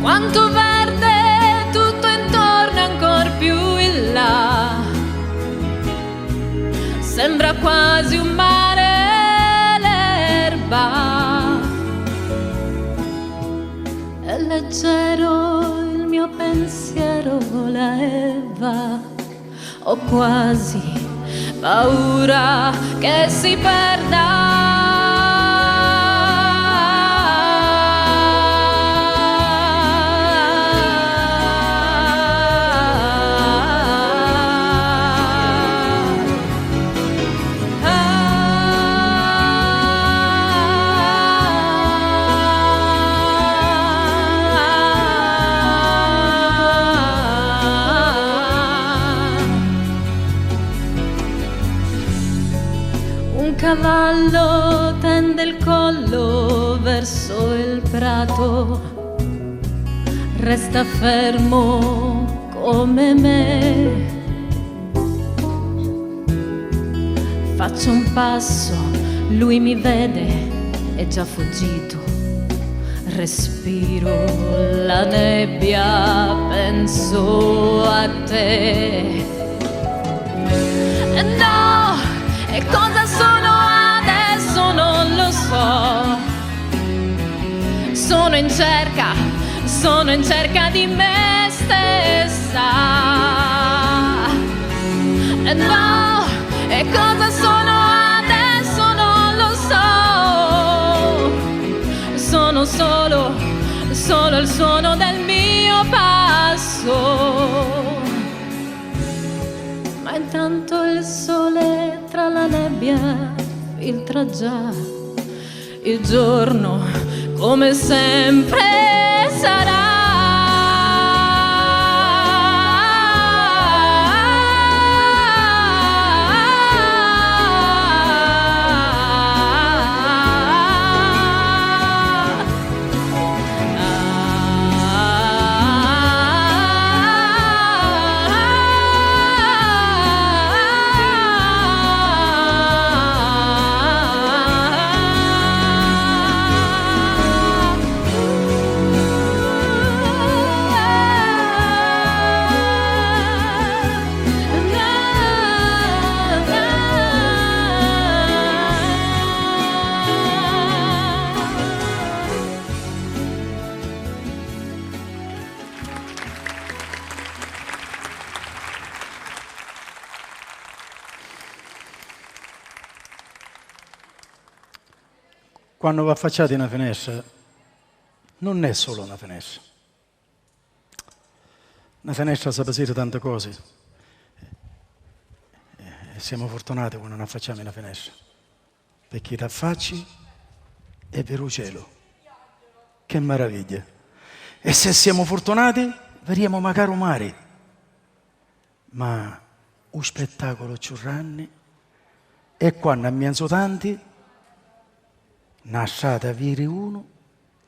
Quanto verde tutto intorno, ancor più in là, sembra quasi un mare l'erba. È leggero il mio pensiero, voleva, ho quasi paura che si perda. Un cavallo tende il collo verso il prato, resta fermo come me. Faccio un passo, lui mi vede, è già fuggito. Respiro la nebbia, penso a te. No, e cosa sono adesso non lo so. Sono in cerca, sono in cerca di me stessa. E no, e cosa sono adesso non lo so. Sono solo il suono del mio passo. Ma intanto il sole tra la nebbia filtra già. Il giorno come sempre sarà. Quando vi affacciate una finestra, non è solo una finestra. Una finestra sa dire tante cose. E siamo fortunati quando non affacciamo una finestra. Perché ti affacci e per il cielo. Che meraviglia. E se siamo fortunati, vedremo magari un mare. Ma un spettacolo ciurranni e quando abbiamo tanti, nasciate a avere uno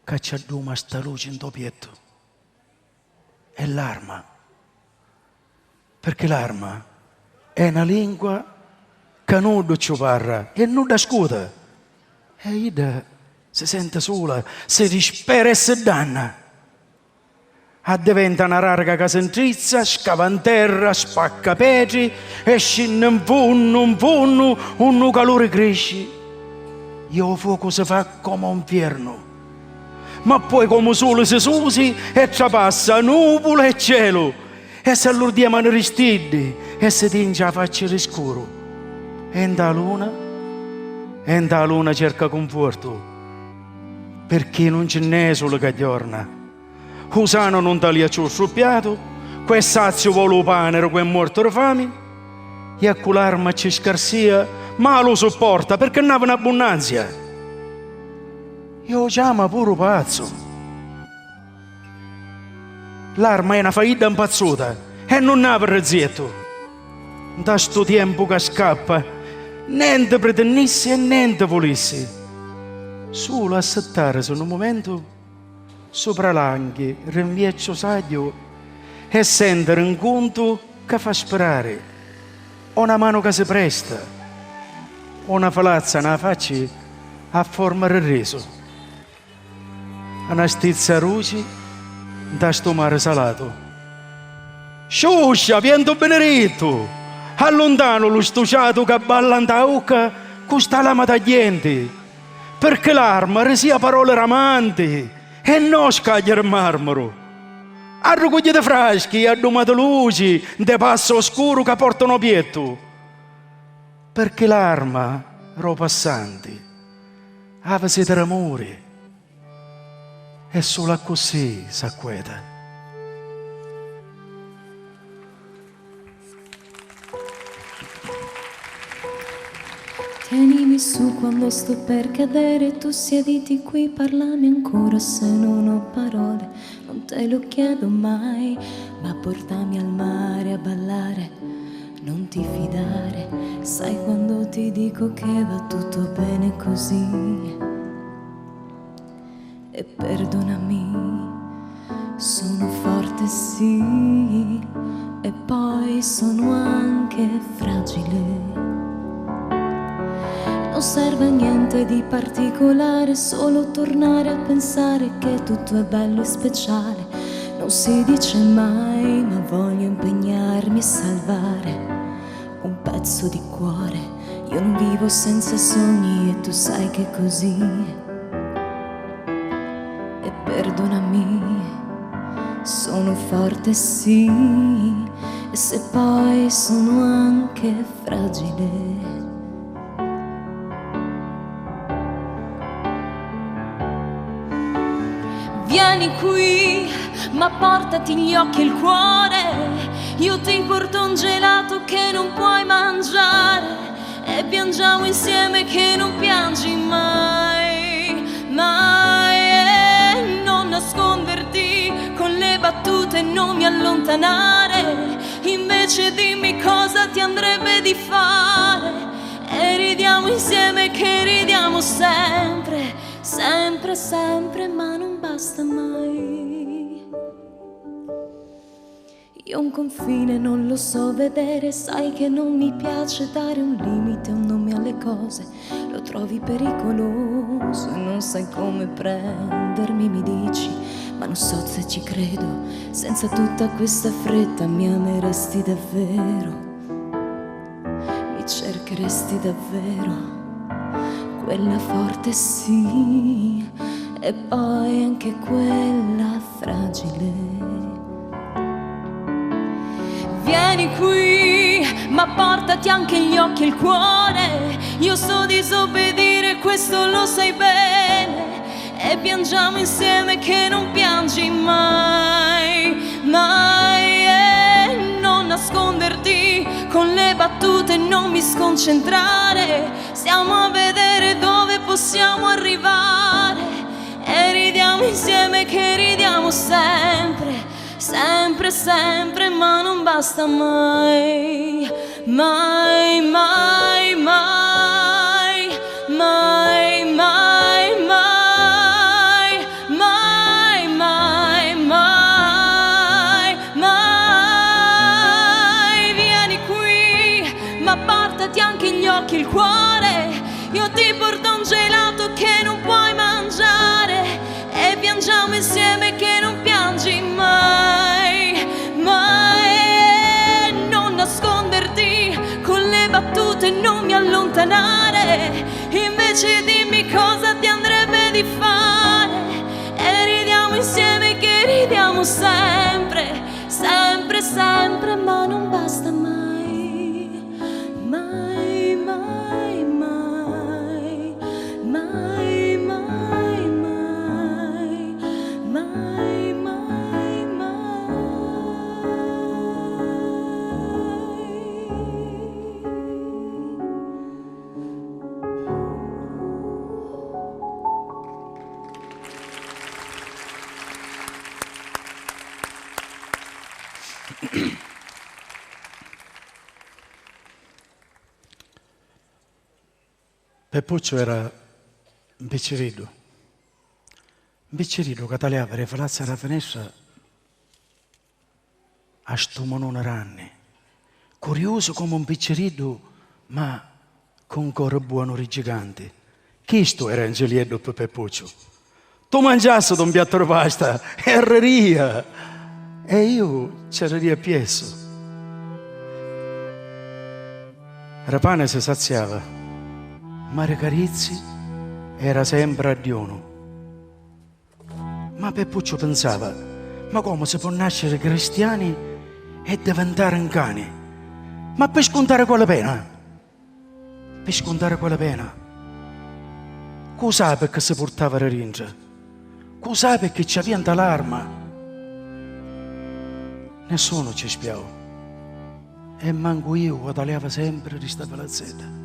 che ci adduma sta luce in dopietto. È l'arma. Perché l'arma è una lingua che non ci parla e non da scuola. E Ida si sente sola, si dispera e si danna. Diventa una larga che si intrizza, scava in terra, spacca petri e scende in fondo, un calore cresce. Io fuoco si fa come un inferno, ma poi come sole si susi e trapassa nuvole e cielo, e se all'ordiamo aristidi e si tinge la faccia di scuro. E in da luna cerca conforto, perché non ce n'è solo che giorna. Usano non taglia ciò sciuppiato, quel sazio vuole pane, quel morto di fame, e a quell'arma c'è scarsia, ma lo sopporta perché non ha un'abbondanza. Io chiamo pure pazzo. L'arma è una faida impazzuta e non ha per rezzetto. Da sto tempo che scappa, niente pretennissi e niente volissi. Solo assettare su un momento sopra l'anghi, rinvieccio saggio e sentire un conto che fa sperare. Una mano che si presta. Una falazza nella faccia a forma di riso. Una stizza ruci da sto mare salato. Sciuscia, viento benedetto! Allontano lo stuciato che balla in tauca con sta lama tagliente. Perché l'arma resia parole ramanti e non scaglia il marmoro. A raccogliere fraschi, a domate luci, de passo oscuro che portano pietto. Perché l'arma, ro passanti, ave siete d'amore e solo così s'acqueta. Tienimi su quando sto per cadere, tu siediti qui, parlami ancora se non ho parole, non te lo chiedo mai, ma portami al mare a ballare. Non ti fidare, sai quando ti dico che va tutto bene così. E perdonami, sono forte sì, e poi sono anche fragile. Non serve a niente di particolare, solo tornare a pensare che tutto è bello e speciale. Non si dice mai, ma voglio impegnarmi a salvare un pezzo di cuore. Io non vivo senza sogni e tu sai che è così. E perdonami sono forte sì, e se poi sono anche fragile. Vieni qui, ma portati gli occhi e il cuore, io ti porto un gelato che non puoi mangiare e piangiamo insieme che non piangi mai, mai. E non nasconderti con le battute, non mi allontanare, invece dimmi cosa ti andrebbe di fare e ridiamo insieme che ridiamo sempre, sempre, sempre, ma non basta mai. Io un confine non lo so vedere, sai che non mi piace dare un limite, un nome alle cose, lo trovi pericoloso e non sai come prendermi, mi dici, ma non so se ci credo, senza tutta questa fretta mi ameresti davvero, mi cercheresti davvero, quella forte sì, e poi anche quella fragile. Vieni qui, ma portati anche gli occhi e il cuore, io so disobbedire, questo lo sai bene, e piangiamo insieme che non piangi mai, mai. E non nasconderti con le battute, non mi sconcentrare, stiamo a vedere dove possiamo arrivare e ridiamo insieme che ridiamo sempre, sempre, sempre, ma non basta mai, mai, mai, mai, mai, mai, mai, mai, mai, mai, mai. Vieni qui, ma portati anche gli occhi e il cuore, io ti porto un gelato che non puoi mangiare e piangiamo insieme che non piangi mai, mai. Non nasconderti con le battute, non mi allontanare, invece dimmi cosa ti andrebbe di fare e ridiamo insieme che ridiamo sempre, sempre, sempre, ma non basta mai, mai, mai, mai, mai, mai, mai, mai, mai, mai. Peppuccio era un piccerino che tagliava le falazze alla finestra a sto monone ranni, curioso come un piccerino, ma con un cuore buono gigante. Questo era Angelietto per Peppuccio. Tu mangiassi un piatto di pasta, erreria, e io c'ero riapieso. Il pane si saziava, ma le carizze era sempre a Diono. Ma Peppuccio pensava, ma come si può nascere cristiani e diventare un cane? Ma per scontare quella pena? Per scontare quella pena? Cosa perché si portava la ringia? Cosa perché c'aveva l'arma? Nessuno ci spiava. E manco io guadagnava sempre di sta palazzetta.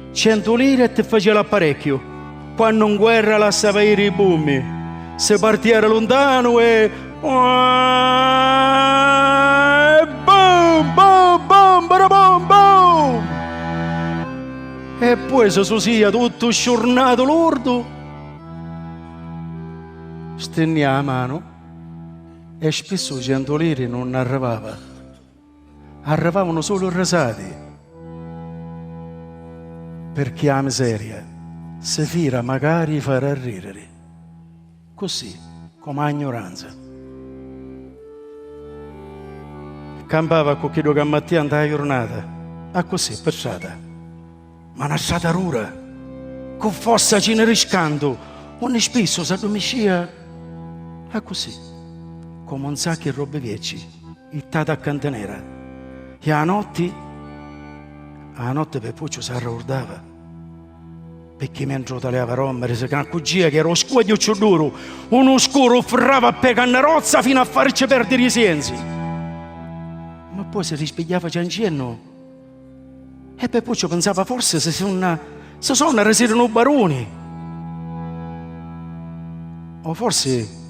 100 lire ti faceva l'apparecchio. Quando in guerra lasciava ir i bummi. Se partiera lontano e... Boom, boom, boom, boom, boom. E poi se sia tutto sciornato lordo, stenia la mano e spesso 100 lire non arrivava. Arrivavano solo rasati, perché la miseria si fira magari farà ridere, così come la ignoranza. Campava con quello che mattina la giornata, a così per strada, ma una strada rura, con fossa ce ne riscando, ogni spesso si addormiscia È così, come un sacco di robe vecchie, ittata a cantenera. E a notte per Puccio si arrordava, perché mentre tagliava rommere si canaccugia che era scuoglio duro, uno scuro ferrava a pe cannerozza fino a farci perdere i sensi. Ma poi si rispigliava ciancenno e per Puccio pensava forse se sono resirano baroni. O forse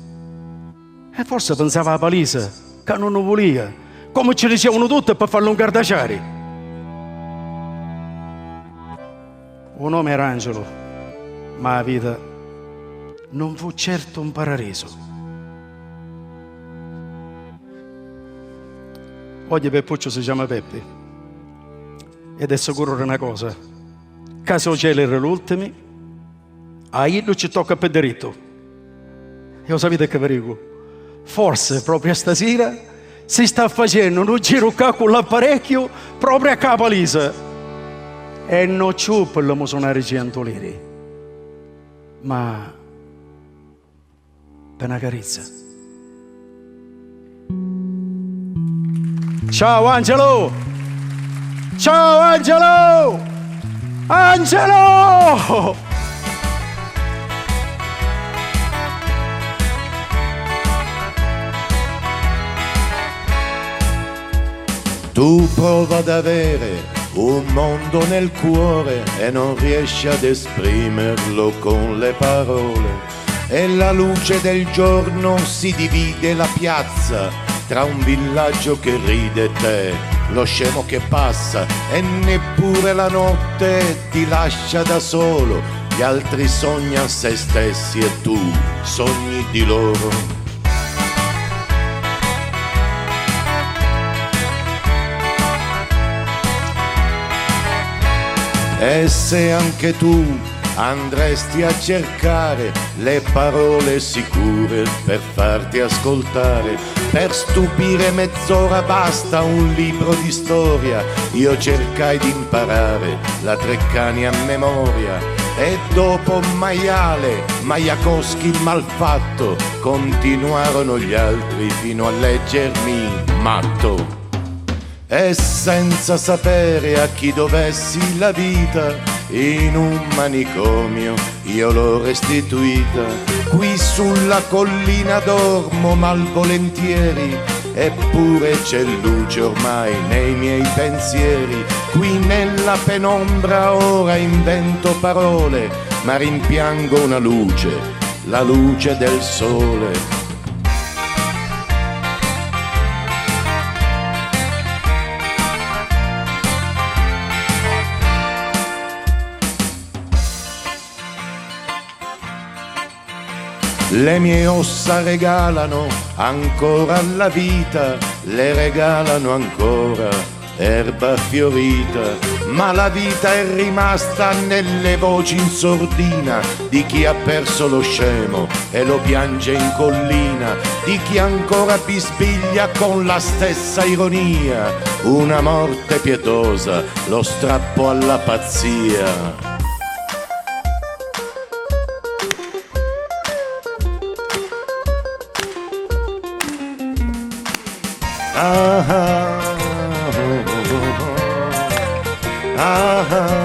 pensava a Palisa, che non lo voleva, come ci dicevano tutti per farlo un gardaciari. Un nome era Angelo, ma la vita non fu certo un paradiso. Oggi Peppuccio si chiama Peppe ed è sicuro di una cosa, caso cielo era l'ultimo, a Illo ci tocca per diritto. E lo sapete che vi dico? Forse proprio stasera si sta facendo un giro qua con l'apparecchio proprio a Capalisa e non c'è per la musonare 100 lire, ma per una carezza. Ciao Angelo! Ciao Angelo! Angelo! Tu prova ad avere un mondo nel cuore e non riesci ad esprimerlo con le parole. E la luce del giorno si divide la piazza tra un villaggio che ride e te, lo scemo che passa, e neppure la notte ti lascia da solo. Gli altri sognano se stessi e tu sogni di loro. E se anche tu andresti a cercare le parole sicure per farti ascoltare, per stupire mezz'ora basta un libro di storia. Io cercai di imparare la Treccani a memoria e dopo maiale, Majakowski malfatto, continuarono gli altri fino a leggermi matto. E senza sapere a chi dovessi la vita, in un manicomio io l'ho restituita. Qui sulla collina dormo malvolentieri, eppure c'è luce ormai nei miei pensieri. Qui nella penombra ora invento parole, ma rimpiango una luce, la luce del sole. Le mie ossa regalano ancora la vita, le regalano ancora erba fiorita, ma la vita è rimasta nelle voci in sordina di chi ha perso lo scemo e lo piange in collina, di chi ancora bisbiglia con la stessa ironia, una morte pietosa, lo strappo alla pazzia. Ah, ah, ah, ah,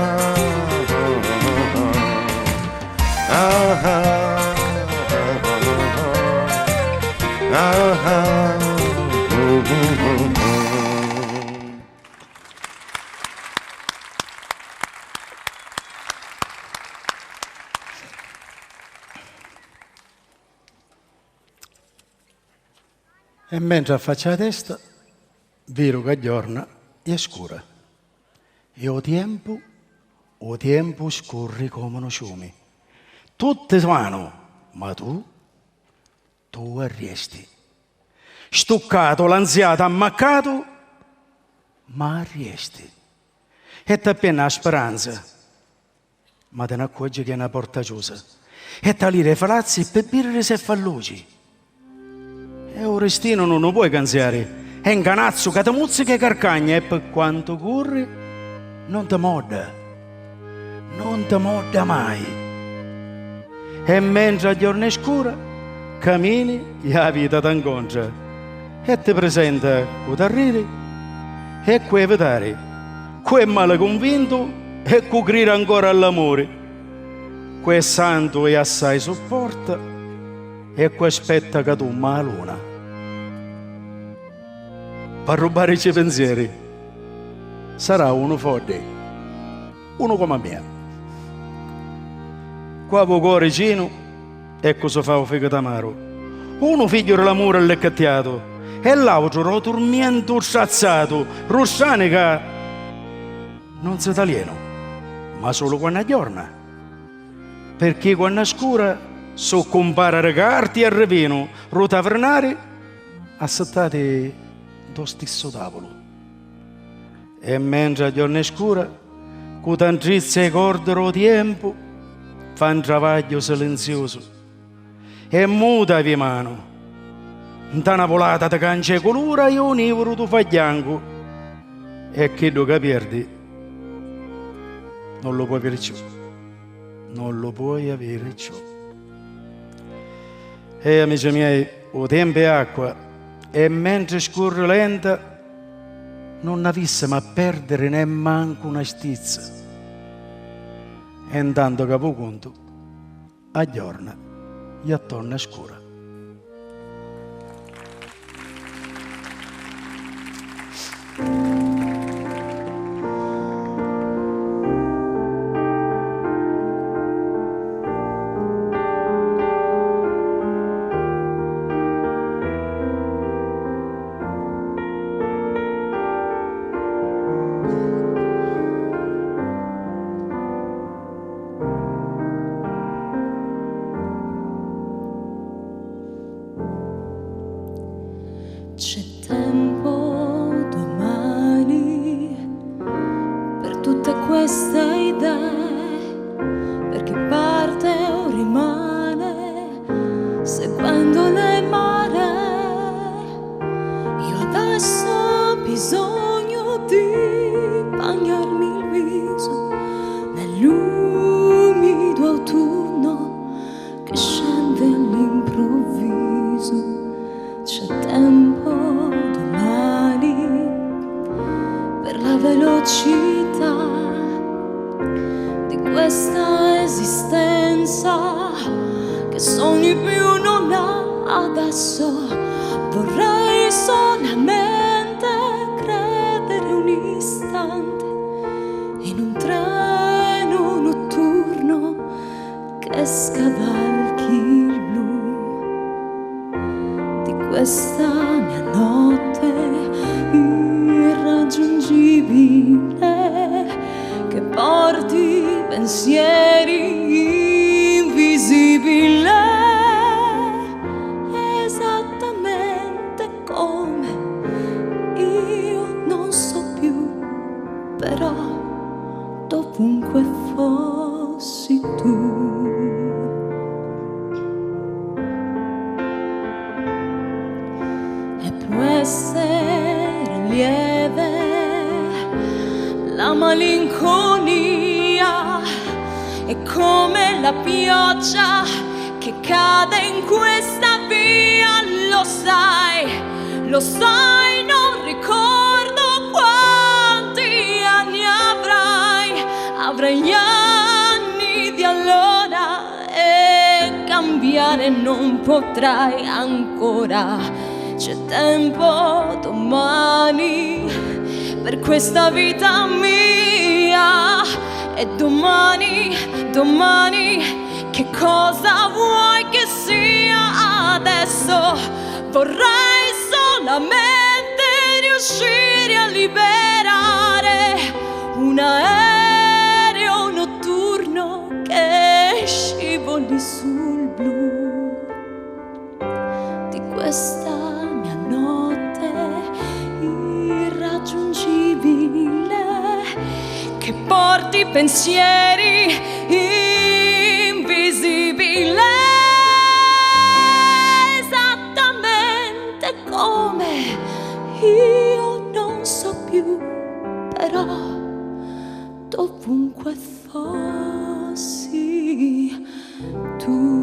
E mentre affaccia la testa, vero che giorna è scura. E o tempo scorre come uno fiume. Tutti vanno, ma tu arresti. Stuccato, lanziato, ammaccato, ma arresti. E ti appena la speranza, ma te ne accorgi che è una porta chiusa. E talire falazzi per birre se fa luci. E un restino non lo puoi canziare, è un canazzo che ti muzzica e carcagna, e per quanto corre non ti modda mai. E mentre a giorno è scura, cammini e la vita ti incontra e ti presenta con t'arriri e quei vedere, quel male convinto e cucire ancora all'amore, quel santo e assai sopporta e quel aspetta che tu ma la luna per rubare i suoi pensieri sarà uno forte, uno come me. Qua vuoi cuore vicino e cosa fa un figlio d'amaro? Uno figlio dell'amore alleccattiato e l'altro roturmiento strazzato, rossane che non si italiano, ma solo quando aggiorna. Perché quando è scura so comparare carti e revino, rotavernare, assettate do stesso tavolo. E mentre a giorno è scura, con tantrizia e cordero tempo, fa un travaglio silenzioso e muta vi mano. Da una volata ti cancia colura e un euro tu fa bianco e che che perdi non lo puoi avere più, non lo puoi avere più. E amici miei, o tempo è acqua e mentre scorre lenta non avessimo a perdere nemmanco una stizza. E intanto capo conto aggiorna e attorno a scura. C'è tempo domani per tutte queste idee, per chi parte o rimane seguendo le maree. Io adesso ho bisogno di bagnarmi il viso nell'umido autunno che scende all'improvviso. C'è tempo domani per la velocità di questa esistenza che sogni più non ha adesso. Vorrei solamente credere un istante in un treno notturno che scavalchi il blu questa mia notte irraggiungibile che porti pensieri invisibili, esattamente come io non so più, però dovunque fossi tu. Può essere lieve la malinconia, è come la pioggia che cade in questa via. Lo sai, non ricordo quanti anni avrai gli anni di allora e cambiare non potrai ancora. C'è tempo domani per questa vita mia e domani che cosa vuoi che sia adesso? Vorrei solamente riuscire a liberare un aereo notturno che scivoli sul blu di questa irraggiungibile che porti pensieri invisibili, esattamente come io non so più, però dovunque fossi tu.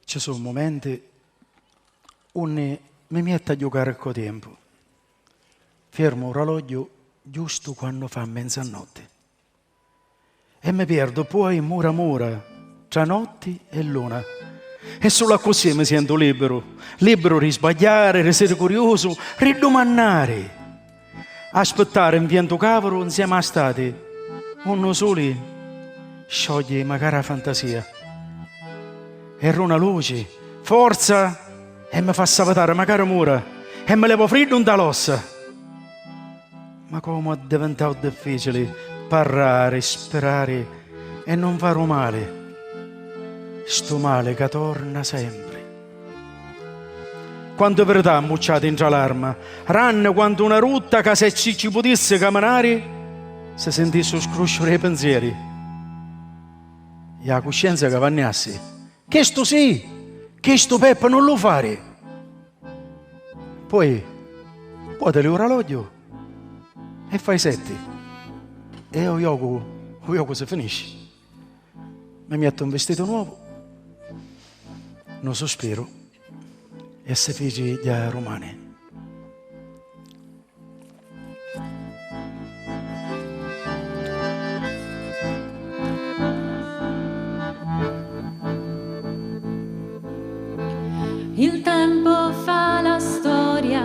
ci sono momenti on mi metto a giocare col tempo. Fermo l'orologio giusto quando fa mezzanotte. E mi perdo poi mura tra notte e luna. E solo così mi sento libero di sbagliare, di essere curioso, di domandare. Aspettare in vento cavolo insieme a stati, uno soli scioglie magari la fantasia. E una luce, forza, e mi fa salutare magari mura, e mi levo freddo dall'ossa. Ma come è diventato difficile parlare, sperare e non fare male. Sto male che torna sempre. Quante verità ammucciate in l'arma, ranno quando una rotta che se ci potesse camminare, si sentisse scrusciare i pensieri. E la coscienza che vannasse, che sto sì, che sto Peppa non lo fare. Poi te l'orologio e fai 7. E il gioco si finisce. Mi metto un vestito nuovo, non sospiro, e si fece gli romani. Il tempo fa la storia,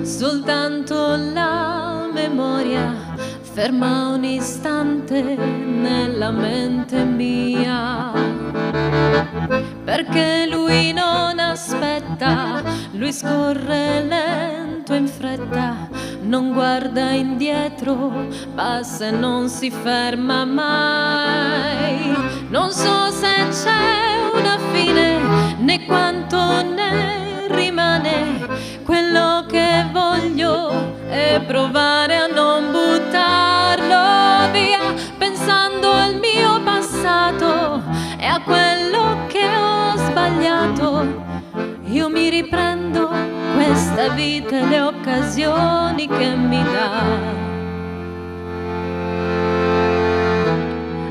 soltanto la memoria ferma un istante nella mente mia. Perché lui non aspetta, lui scorre lento in fretta, non guarda indietro, passa e non si ferma mai. Non so se c'è una fine, né quanto ne rimane. Quello che voglio è provare a non buttarlo via, pensando al mio passato e a quello che ho sbagliato. Io mi riprendo questa vita e le occasioni che mi dà,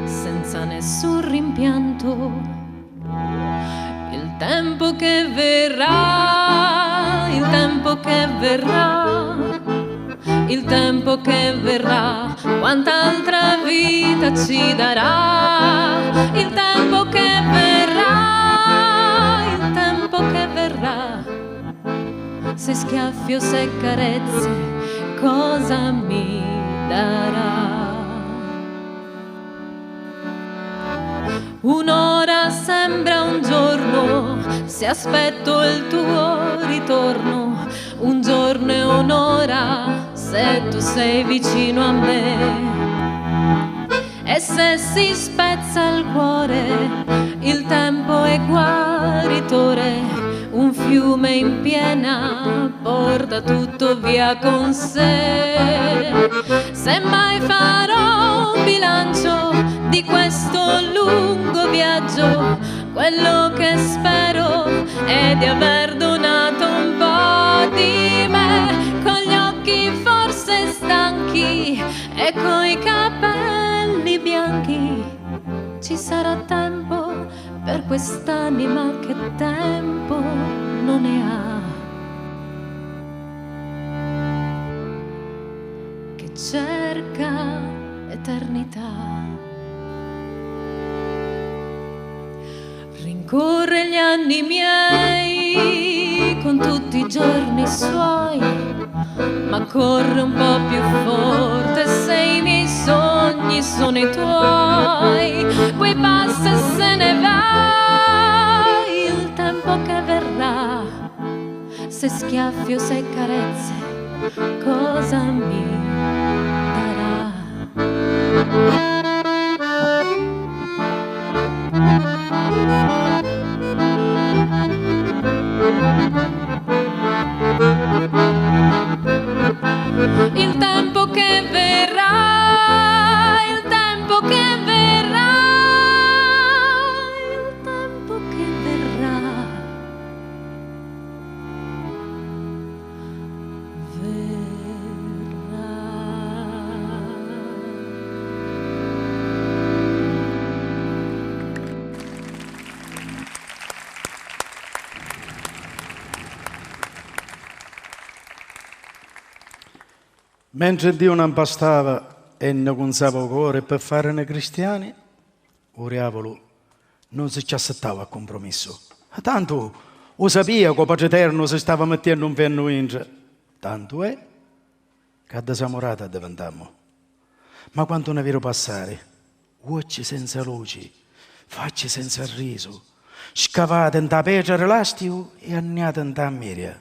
senza nessun rimpianto. Il tempo che verrà, il tempo che verrà, il tempo che verrà, quanta altra vita ci darà. Il tempo che verrà, il tempo che verrà, se schiaffi o se carezze, cosa mi darà? Un'ora sembra un giorno, se aspetto il tuo ritorno. Un giorno e un'ora, se tu sei vicino a me. E se si spezza il cuore, il tempo è guaritore. Un fiume in piena porta tutto via con sé. Se mai farò un bilancio di questo lungo viaggio, quello che spero è di aver donato un po' di me, con gli occhi forse stanchi e coi capelli bianchi. Ci sarà tempo per quest'anima che tempo non ne ha, che cerca eternità. Rincorre gli anni miei con tutti i giorni suoi, ma corre un po' più forte se i miei sogni sono i tuoi. Poi passa e se ne va il tempo che verrà, se schiaffi o se carezze, cosa mi darà? Il tempo che verrà, il tempo che verrà, il tempo che verrà, verrà. Mentre Dio non bastava e ne consava il cuore per fare ne cristiani, il diavolo non si ci aspettava a compromesso. Tanto lo sapeva che il Padre Eterno si stava mettendo un penno in. Tanto è che da samurata diventammo. Ma quando ne vedo passare, occhi senza luce, facce senza riso, scavate in tappeto elastico e annate in tammeria.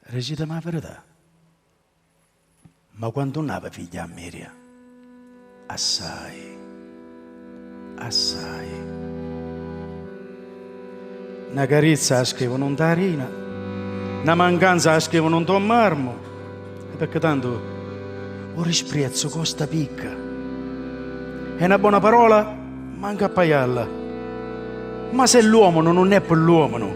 Recitami la verità. Ma quando non aveva figlia a Miria, assai. Una carizza la scrivono un tarina, una mancanza la scrivono un ton marmo, perché tanto un risprezzo costa picca. E una buona parola manca a paiarla. Ma se l'uomo non è per l'uomo,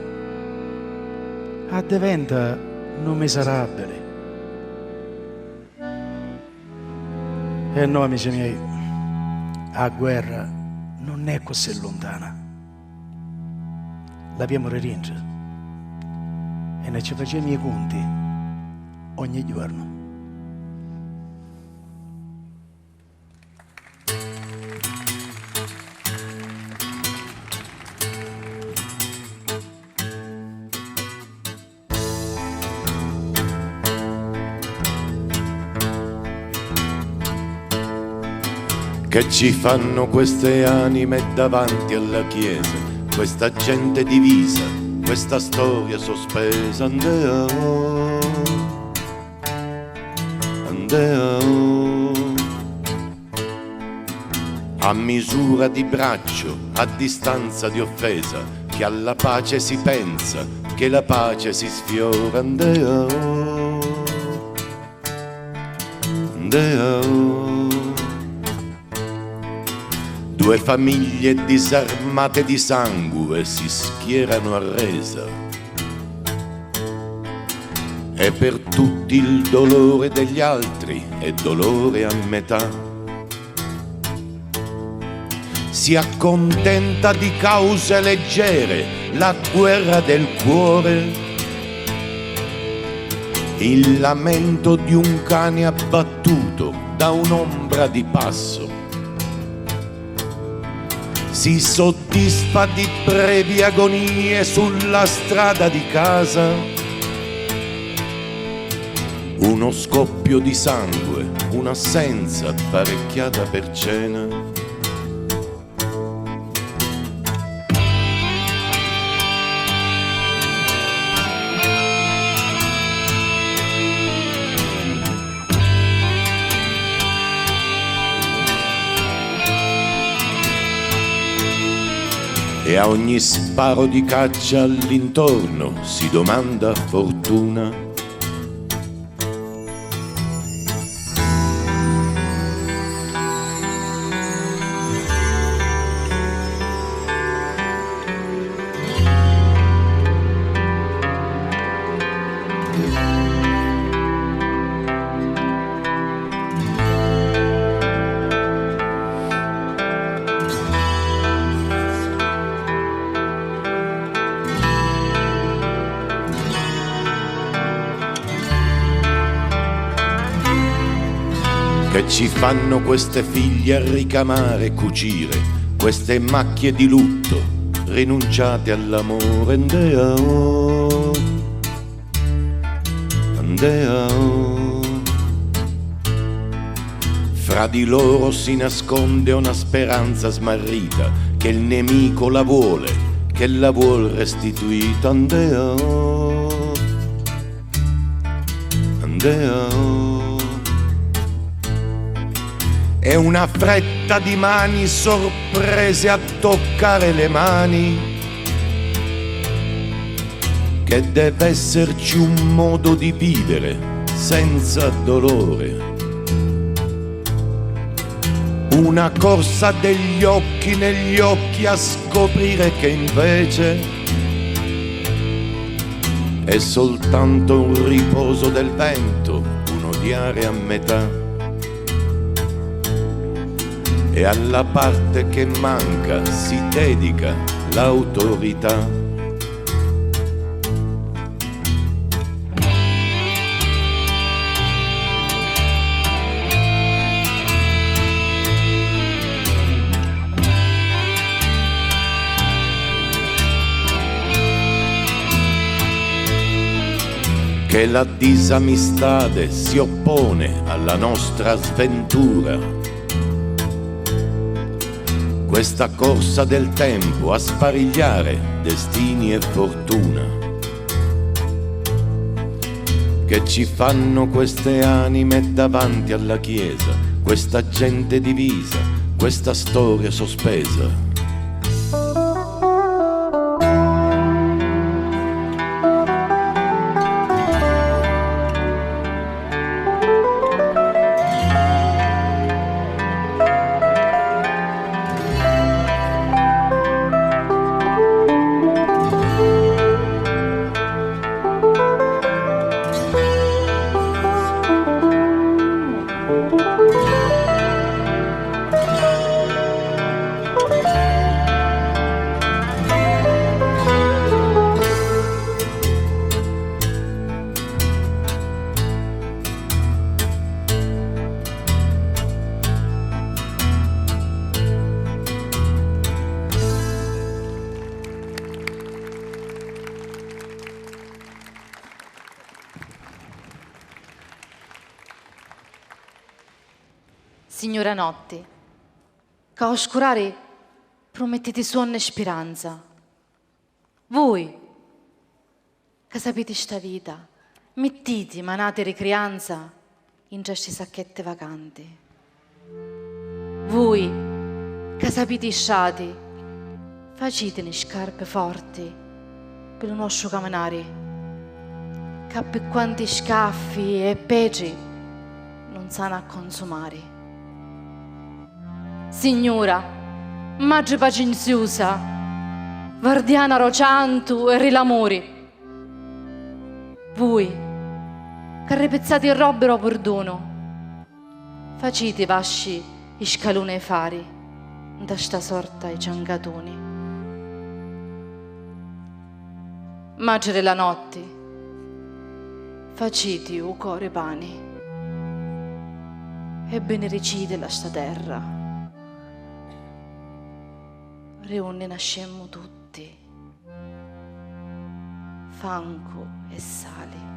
diventa non miserabile. E noi, amici miei, la guerra non è così lontana. L'abbiamo riringe e ne ci facciamo i conti ogni giorno. Che ci fanno queste anime davanti alla chiesa, questa gente divisa, questa storia sospesa. Andeo, a misura di braccio, a distanza di offesa, che alla pace si pensa, che la pace si sfiora. Andeo, due famiglie disarmate di sangue si schierano a resa e per tutti il dolore degli altri è dolore a metà. Si accontenta di cause leggere la guerra del cuore, il lamento di un cane abbattuto da un'ombra di passo. Si soddisfa di brevi agonie sulla strada di casa, uno scoppio di sangue, un'assenza apparecchiata per cena. E a ogni sparo di caccia all'intorno si domanda fortuna. Che ci fanno queste figlie a ricamare e cucire, queste macchie di lutto, rinunciate all'amore. Andeo, fra di loro si nasconde una speranza smarrita, che il nemico la vuole, che la vuol restituita. Andeo, è una fretta di mani sorprese a toccare le mani, che deve esserci un modo di vivere senza dolore. Una corsa degli occhi negli occhi a scoprire che invece è soltanto un riposo del vento, un odiare a metà. E alla parte che manca si dedica l'autorità. che la disamistade si oppone alla nostra sventura. Questa corsa del tempo a sparigliare destini e fortuna, che ci fanno queste anime davanti alla chiesa, questa gente divisa, questa storia sospesa. Signora Notte, che oscurare promettete sonno e speranza. Voi, che sapete sta vita, mettete manate di creanza in questi sacchetti vacanti. Voi, che sapete sciati, facete scarpe forti per il nostro camminare, che per quanti scaffi e peci non sanno a consumare. Signora, madre pacenziosa, guardiana rocianto e rilamori, voi che ripezzate il robero perdono, facete vasci i scaloni e fari da sta sorta i ciangatoni. Madre della notte, facete o cuore pani e beneficite la sta terra. Riunne nascemmo tutti, fango e sali.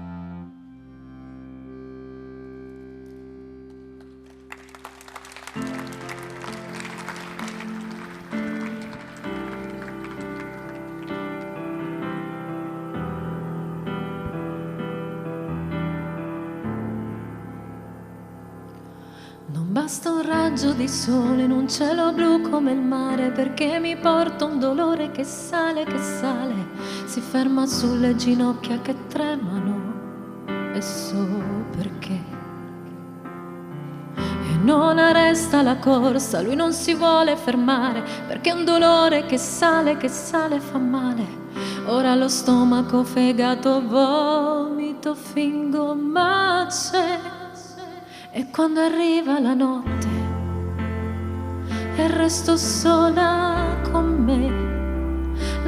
Non basta un raggio di sole in un cielo blu come il mare, perché mi porta un dolore che sale, si ferma sulle ginocchia che tremano, e so perché. E non arresta la corsa, lui non si vuole fermare, perché è un dolore che sale fa male. Ora lo stomaco, fegato, vomito, fingo, ma c'è. E quando arriva la notte e resto sola con me,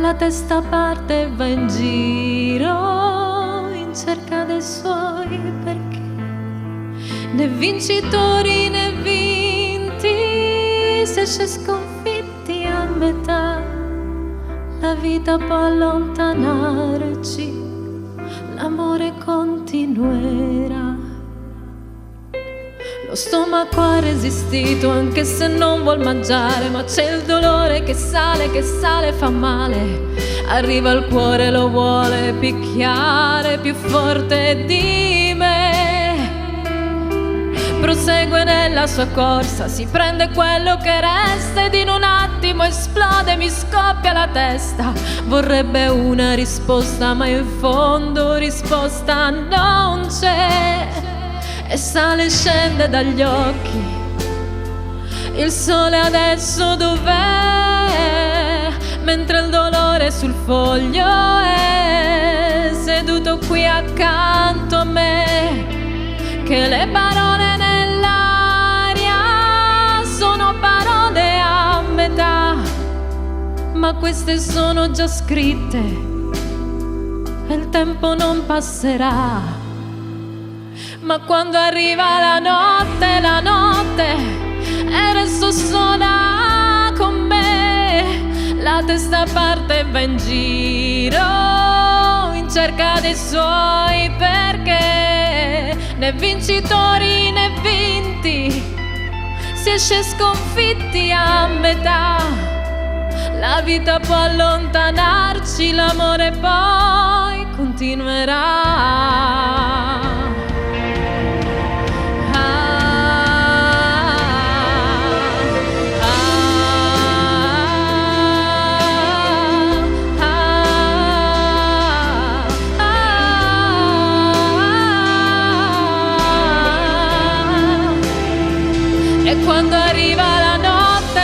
la testa parte e va in giro in cerca dei suoi perché. Né vincitori né vinti, se c'è sconfitti a metà, la vita può allontanarci, l'amore continuerà. Lo stomaco ha resistito anche se non vuol mangiare, ma c'è il dolore che sale, fa male. Arriva il cuore, lo vuole picchiare più forte di me. Prosegue nella sua corsa, si prende quello che resta ed in un attimo esplode, mi scoppia la testa. Vorrebbe una risposta, ma in fondo risposta non c'è. E sale e scende dagli occhi, il sole adesso dov'è? Mentre il dolore sul foglio è seduto qui accanto a me, che le parole nell'aria sono parole a metà, ma queste sono già scritte e il tempo non passerà. Ma quando arriva la notte e resto sola con me, la testa parte e va in giro in cerca dei suoi perché. né vincitori né vinti, si esce sconfitti a metà. La vita può allontanarci, l'amore poi continuerà. E quando arriva la notte,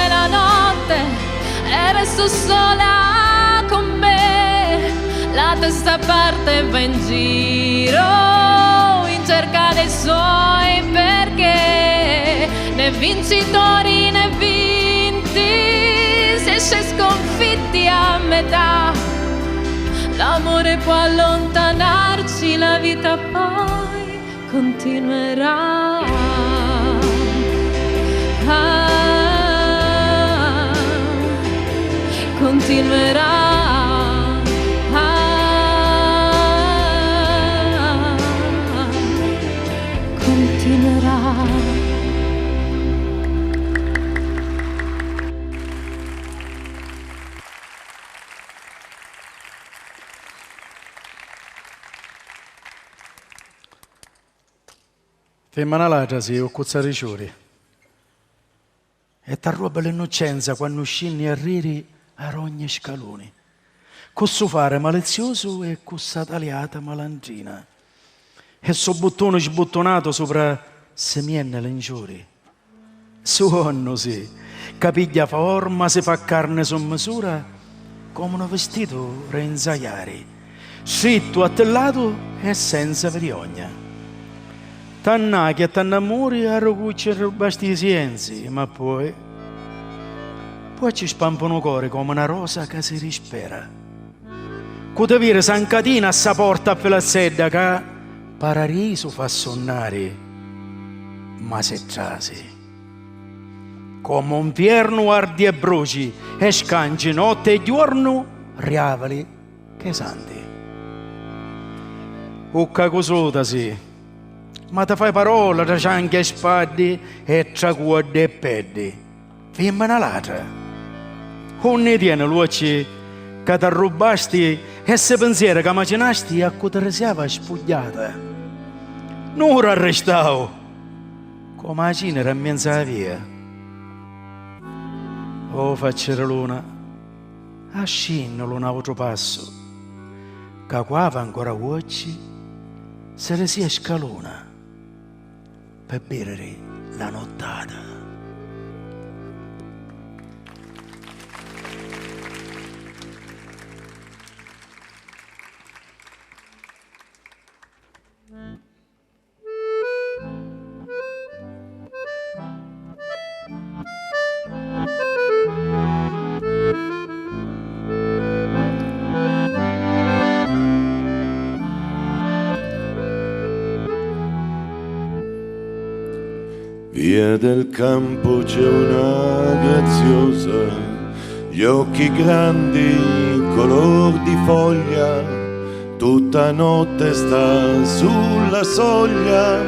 e resto sola con me, la testa parte e va in giro in cerca dei suoi perché, né vincitori né vinti, si esce sconfitti a metà. L'amore può allontanarci, la vita poi continuerà. Continuerà. Continuerà. Femmina ladra si o cuzzariciuri. E t'arruba l'innocenza quando uscini a riri a ogni scaloni. Questo fare malizioso e questa tagliata malandrina. E so bottone sbottonato sopra semienne l'ingiuri. Suonno sì, capiglia forma, si fa carne su misura, come un vestito renzaiari, scritto attellato e senza vergogna. Tannacchi e tannamuri a rocucci e rubasti i sienzi, ma poi ci spampano cuore come una rosa che si rispera. Cutavire Sancatina a sa porta a Filazzedda che paradiso fa sonnare, ma se trasi. Come un pierno ardi e bruci e scangi notte e giorno riavali che santi. Ucca cosotasi, ma ti fai parola tra cianchi e spadi e tra cuode e peddi. Femmina ladra. Non ne tiene luci che ti rubasti e se pensiero che machinasti a cui ti resiava spugliata. Non ora arrestavo, come la cina era in mezzo alla via. Oh, faccere luna, a scinnolo un altro passo, che qua va ancora oggi se ne sia scalona per bere la nottata. Via del campo c'è una graziosa, gli occhi grandi, color di foglia, tutta notte sta sulla soglia,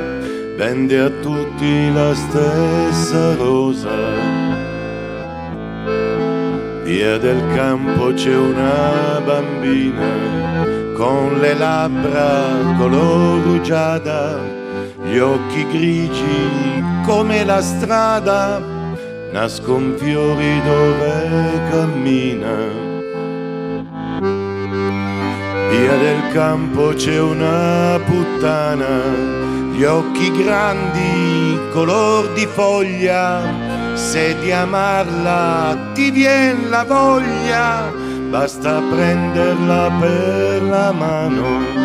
vende a tutti la stessa rosa. Via del campo c'è una bambina, con le labbra color rugiada, gli occhi grigi come la strada, nascon fiori dove cammina. Via del campo c'è una puttana, gli occhi grandi, color di foglia, se di amarla ti vien la voglia, basta prenderla per la mano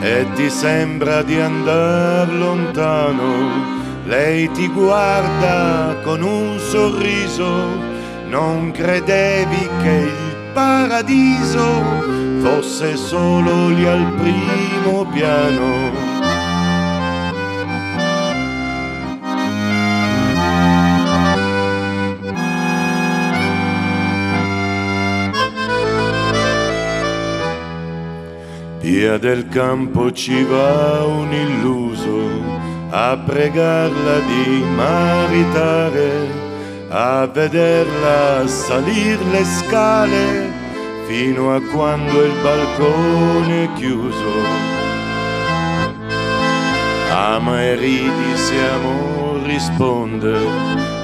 e ti sembra di andar lontano. Lei ti guarda con un sorriso, non credevi che il paradiso fosse solo lì al primo piano. Via del campo ci va un illuso a pregarla di maritare, a vederla salir le scale fino a quando il balcone è chiuso. Ama e ridi se amor risponde,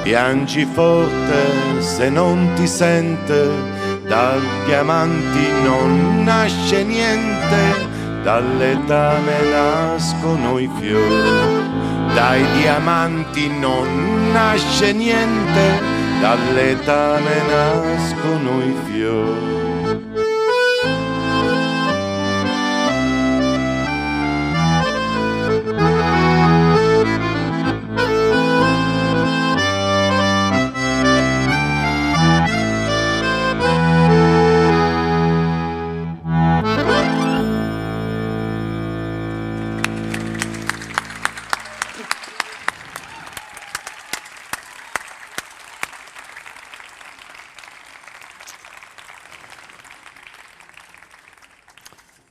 piangi forte se non ti sente. Dal diamanti non nasce niente, dalle tane nascono i fiori. Dai diamanti non nasce niente, dalle tane nascono i fiori.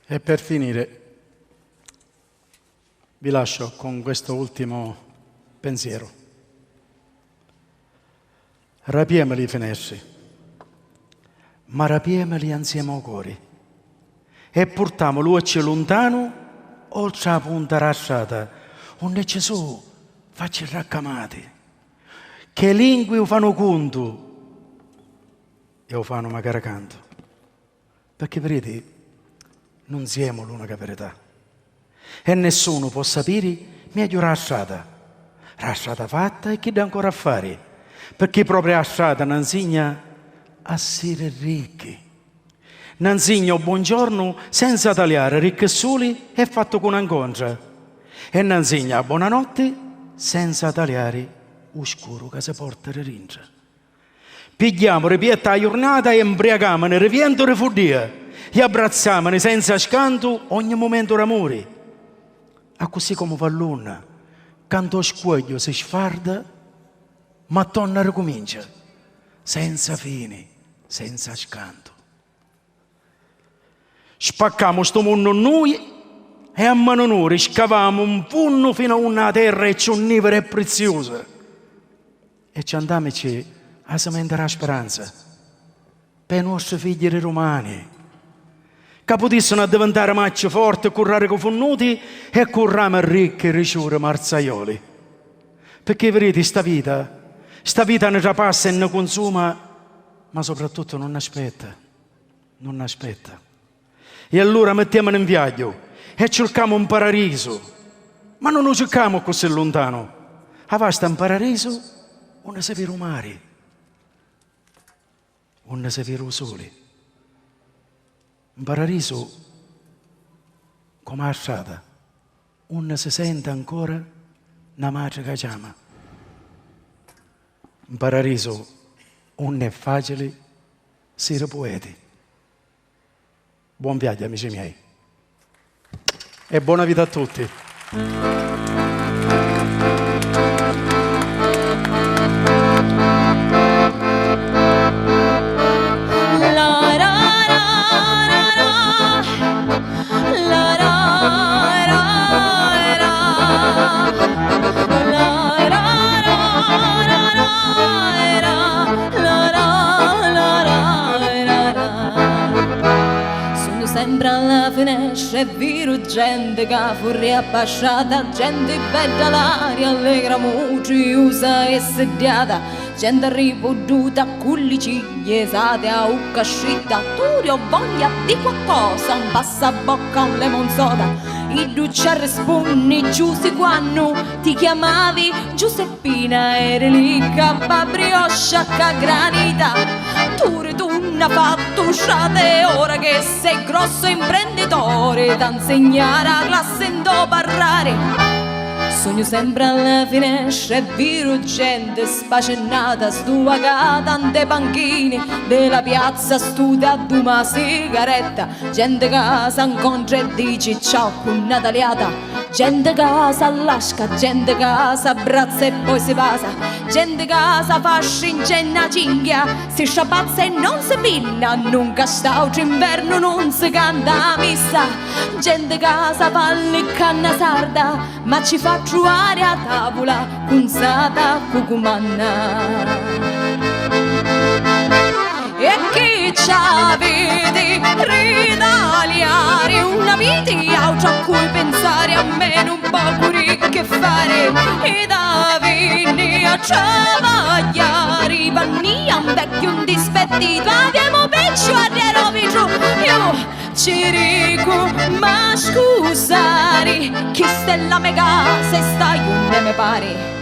E per finire vi lascio con questo ultimo pensiero. Rapiemoli i finestri, ma rapiemoli insieme ai cuori e portiamo luce lontano oltre la punta della strada, onde Gesù faccia i raccamati, che lingue fanno conto e lo fanno magari canto, perché vedete non siamo l'unica verità e nessuno può sapere meglio la strada fatta e chi deve ancora a fare, perché proprio la strada non insegna a essere ricchi, non insegna un buongiorno senza tagliare, ricchi e soli è fatto con un'incontro, e non insegna buonanotte senza tagliare oscuro che si porta rincia. Pigliamo, ripietta la giornata e imbriagamone, riviento e rifudia, e abbracciamone senza scanto ogni momento d'amore. A così come va l'una, quando lo squaglio si sfarda, ma torna a ricomincia, senza fine, senza scanto. Spacchiamo sto mondo noi e a mano noi scavamo un punno fino a una terra ecconnivera e preziosa e ci andiamo a sementare la speranza per i nostri figli romani, che potessero diventare macchie forti e currare con fonnuti e currare ricchi e ricciure marzaioli. Perché vedete, sta vita ne trapassa e ne consuma, ma soprattutto non aspetta. E allora mettiamola in viaggio e cerchiamo un paradiso, ma non lo cerchiamo così lontano. Avasta un paradiso, onde si vede il mare, onde si vede il sole. Un paradiso come la strada, onde si sente ancora una madre che chiama. Un paradiso onde è facile essere poeti. Buon viaggio, amici miei, e buona vita a tutti. Sempre alla finestra e vedo gente che fuori appasciata, gente bella l'aria, allegra muciosa e sediata, gente ripoduta con le ciglia esate a ucca scitta, tu ho voglia di qualcosa, un passabocca, un lemon soda, i duccia rispondi giusti quando ti chiamavi Giuseppina, eri lì che brioscia che granita, tu ritorna fatto usciate ora che sei grosso imprenditore, t'insegnare a classe in do parlare. Sogno sempre alla finestra e vedo gente spacennata, stuagata ante panchine della piazza, studia una sigaretta, gente che si incontra e dice ciao con una tagliata, Gente che s'allasca, gente che s'abbraccia e poi si passa, gente che s'affascia in cenna cinghia, si sciapazza e non si pilla, nunca stauce inverno non si canta missa, gente che s'appalla e canna sarda, ma ci fa trovare a tavola con sata cucumanna. E chi ci vede ridaliare una vita a cui pensare, a meno un po' che fare, e da venire a travagliare i panni a un vecchio un dispettito, abbiamo peggio a rovigio. Io ci dico, ma scusare, chi stella me casa e stai un me pare.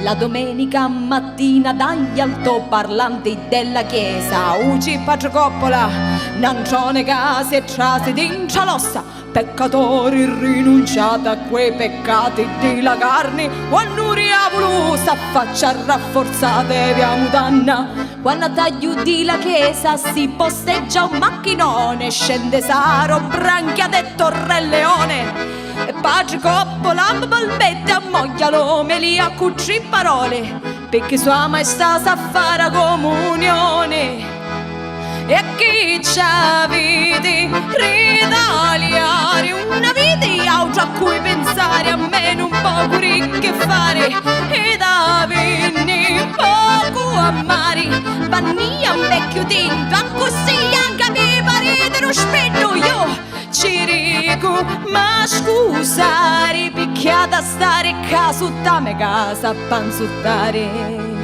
La domenica mattina dagli altoparlanti della chiesa Ugi Patricoppola, Nancione case e trasi d'incialossa, peccatori rinunciati a quei peccati di la carne, quando riavolo s'affaccia rafforzate via mutanna, quando a taglio di la chiesa si posteggia un macchinone, scende Saro, Branchia e Torrelleone, e Pace Coppola balbette a moglialo me li a cucci parole, perché sua maestà sa fare la comunione. E chi ci vede ridaliare una vita a cui pensare, a meno un po' che fare, e da venire poco a mare, vannia un vecchio tinto, a così anche mi parete lo spetto. Io ci dico, ma scusare, picchiata a stare caso da me casa a panzuttare.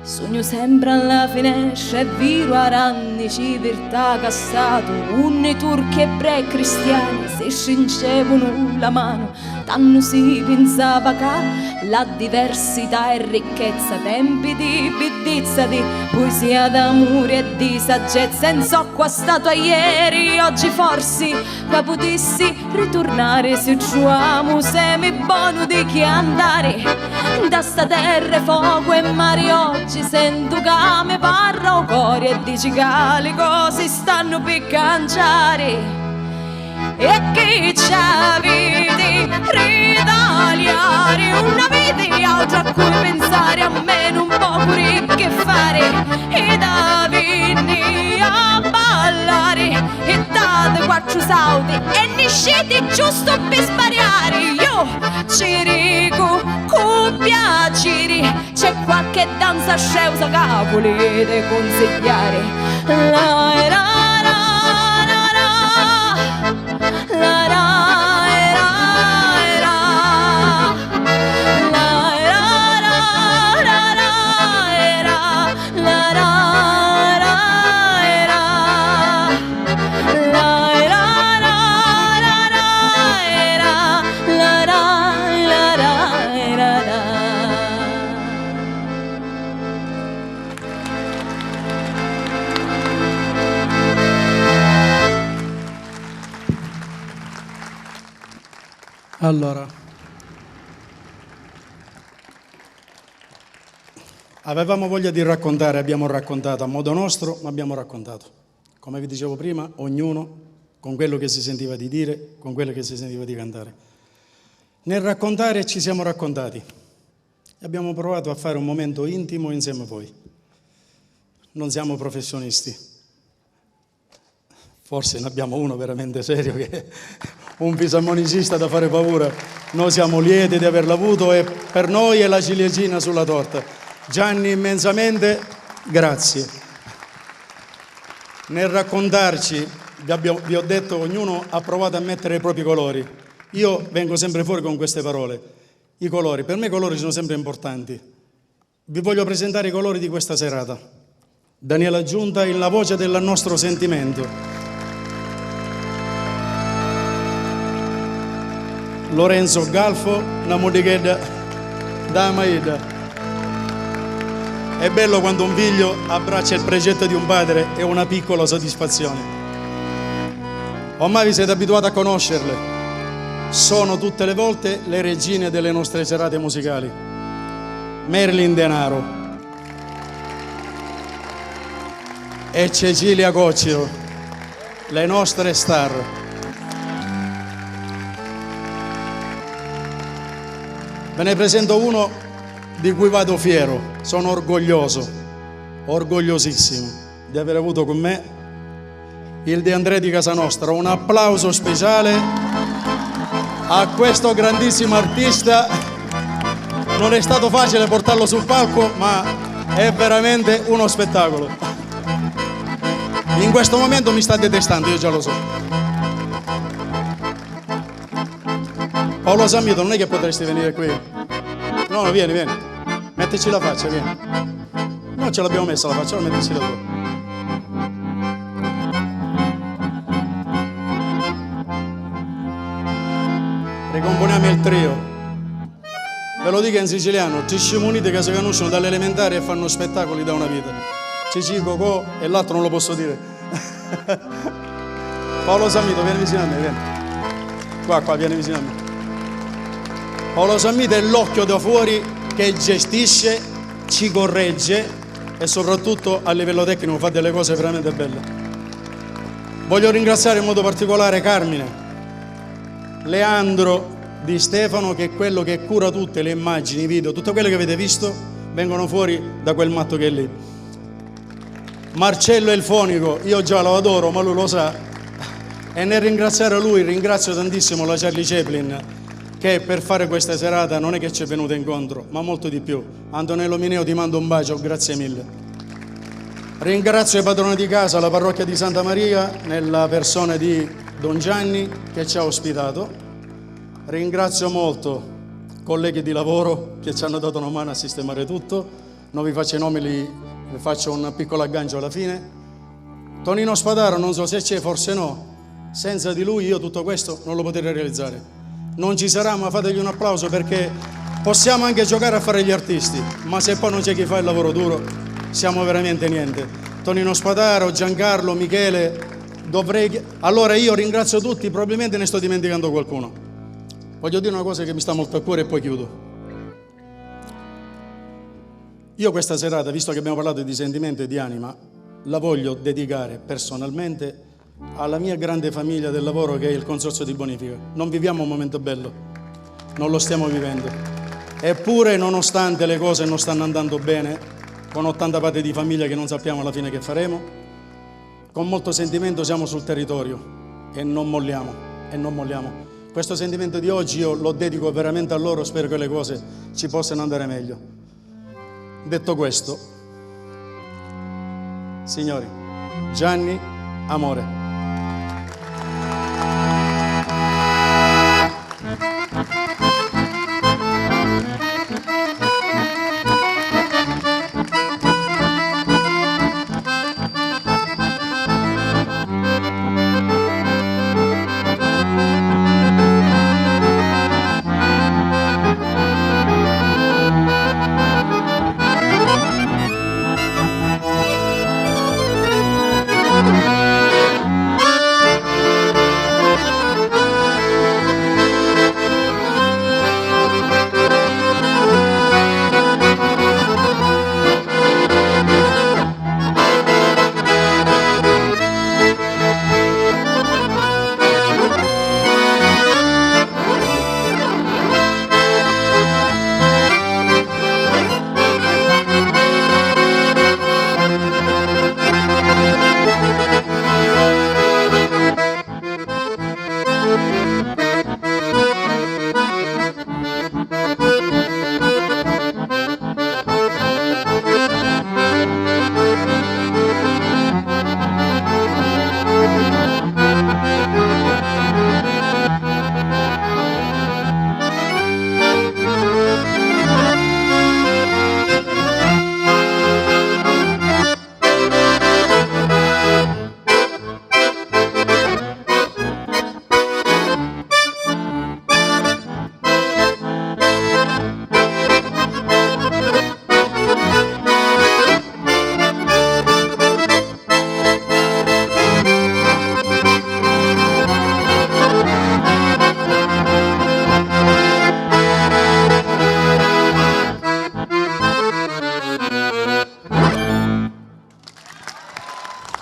Sogno sempre alla finestra e viro aranni, civiltà cassato, unni turchi, ebrei, cristiani, si scincevano la mano, tanto si pensava che la diversità e ricchezza, tempi di biddizza, di poesia d'amore e di saggezza, in so qua stato ieri, oggi forse qua potessi ritornare, se giuamo semi buono di chi andare, da sta terra fuoco e mare oggi sento che mi parla o cuore e dici che le cose stanno per cangiare. E chi ci vede ridaliare una vita a cui pensare, a meno un po' che fare, e da venire a ballare e date quattro salti e ne scende giusto per spariare. Io ci dico con piacere, c'è qualche danza sceusa che volete consigliare. La la la la la la la. Allora, avevamo voglia di raccontare, abbiamo raccontato a modo nostro, ma abbiamo raccontato. Come vi dicevo prima, ognuno con quello che si sentiva di dire, con quello che si sentiva di cantare. Nel raccontare ci siamo raccontati e abbiamo provato a fare un momento intimo insieme a voi. Non siamo professionisti, forse ne abbiamo uno veramente serio che è un fisarmonicista da fare paura. Noi siamo lieti di averlo avuto e per noi è la ciliegina sulla torta. Gianni, immensamente grazie. Nel raccontarci, vi ho detto, ognuno ha provato a mettere i propri colori. Io vengo sempre fuori con queste parole. I colori, per me i colori sono sempre importanti. Vi voglio presentare i colori di questa serata. Daniela Giunta in La voce del nostro sentimento. Lorenzo Galfo, una modichedda da Maida. È bello quando un figlio abbraccia il precetto di un padre, è una piccola soddisfazione. Ormai vi siete abituati a conoscerle. Sono tutte le volte le regine delle nostre serate musicali. Merlin Denaro e Cecilia Cocciro, le nostre star. Ve ne presento uno di cui vado fiero, sono orgoglioso, orgogliosissimo di aver avuto con me il De André di casa nostra. Un applauso speciale a questo grandissimo artista. Non è stato facile portarlo sul palco, ma è veramente uno spettacolo. In questo momento mi sta detestando, io già lo so. Paolo Samito, non è che potresti venire qui? No, vieni, vieni. Mettici la faccia, vieni. Non ce l'abbiamo messa la faccia, ora mettici la tua. Ricomponiamo il trio. Ve lo dico in siciliano, ci scimunite che si conoscono dalle elementari e fanno spettacoli da una vita. Cici, Cocò e l'altro non lo posso dire. Paolo Samito, vieni vicino a me, vieni. Qua, vieni vicino a me. Paolo Samito è l'occhio da fuori che gestisce, ci corregge e soprattutto a livello tecnico fa delle cose veramente belle. Voglio ringraziare in modo particolare Carmine, Leandro Di Stefano, che è quello che cura tutte le immagini, i video, tutto quello che avete visto vengono fuori da quel matto che è lì. Marcello è il fonico, io già lo adoro, ma lui lo sa. E nel ringraziare lui ringrazio tantissimo la Charlie Chaplin, che per fare questa serata non è che ci è venuta incontro, ma molto di più. Antonello Mineo, ti mando un bacio, grazie mille. Ringrazio i padroni di casa, la parrocchia di Santa Maria, nella persona di Don Gianni che ci ha ospitato. Ringrazio molto colleghi di lavoro che ci hanno dato una mano a sistemare tutto. Non vi faccio i nomi, vi faccio un piccolo aggancio alla fine. Tonino Spadaro, non so se c'è, forse no. Senza di lui io tutto questo non lo potrei realizzare. Non ci sarà, ma fategli un applauso, perché possiamo anche giocare a fare gli artisti, ma se poi non c'è chi fa il lavoro duro, siamo veramente niente. Tonino Spadaro, Giancarlo, Michele, Allora io ringrazio tutti, probabilmente ne sto dimenticando qualcuno. Voglio dire una cosa che mi sta molto a cuore e poi chiudo. Io questa serata, visto che abbiamo parlato di sentimento e di anima, la voglio dedicare personalmente alla mia grande famiglia del lavoro, che è il Consorzio di Bonifica. Non viviamo un momento bello, non lo stiamo vivendo. Eppure, nonostante le cose non stanno andando bene, con 80 padri di famiglia che non sappiamo alla fine che faremo, con molto sentimento siamo sul territorio e non molliamo, e non molliamo. Questo sentimento di oggi io lo dedico veramente a loro, spero che le cose ci possano andare meglio. Detto questo, signori, Gianni, amore.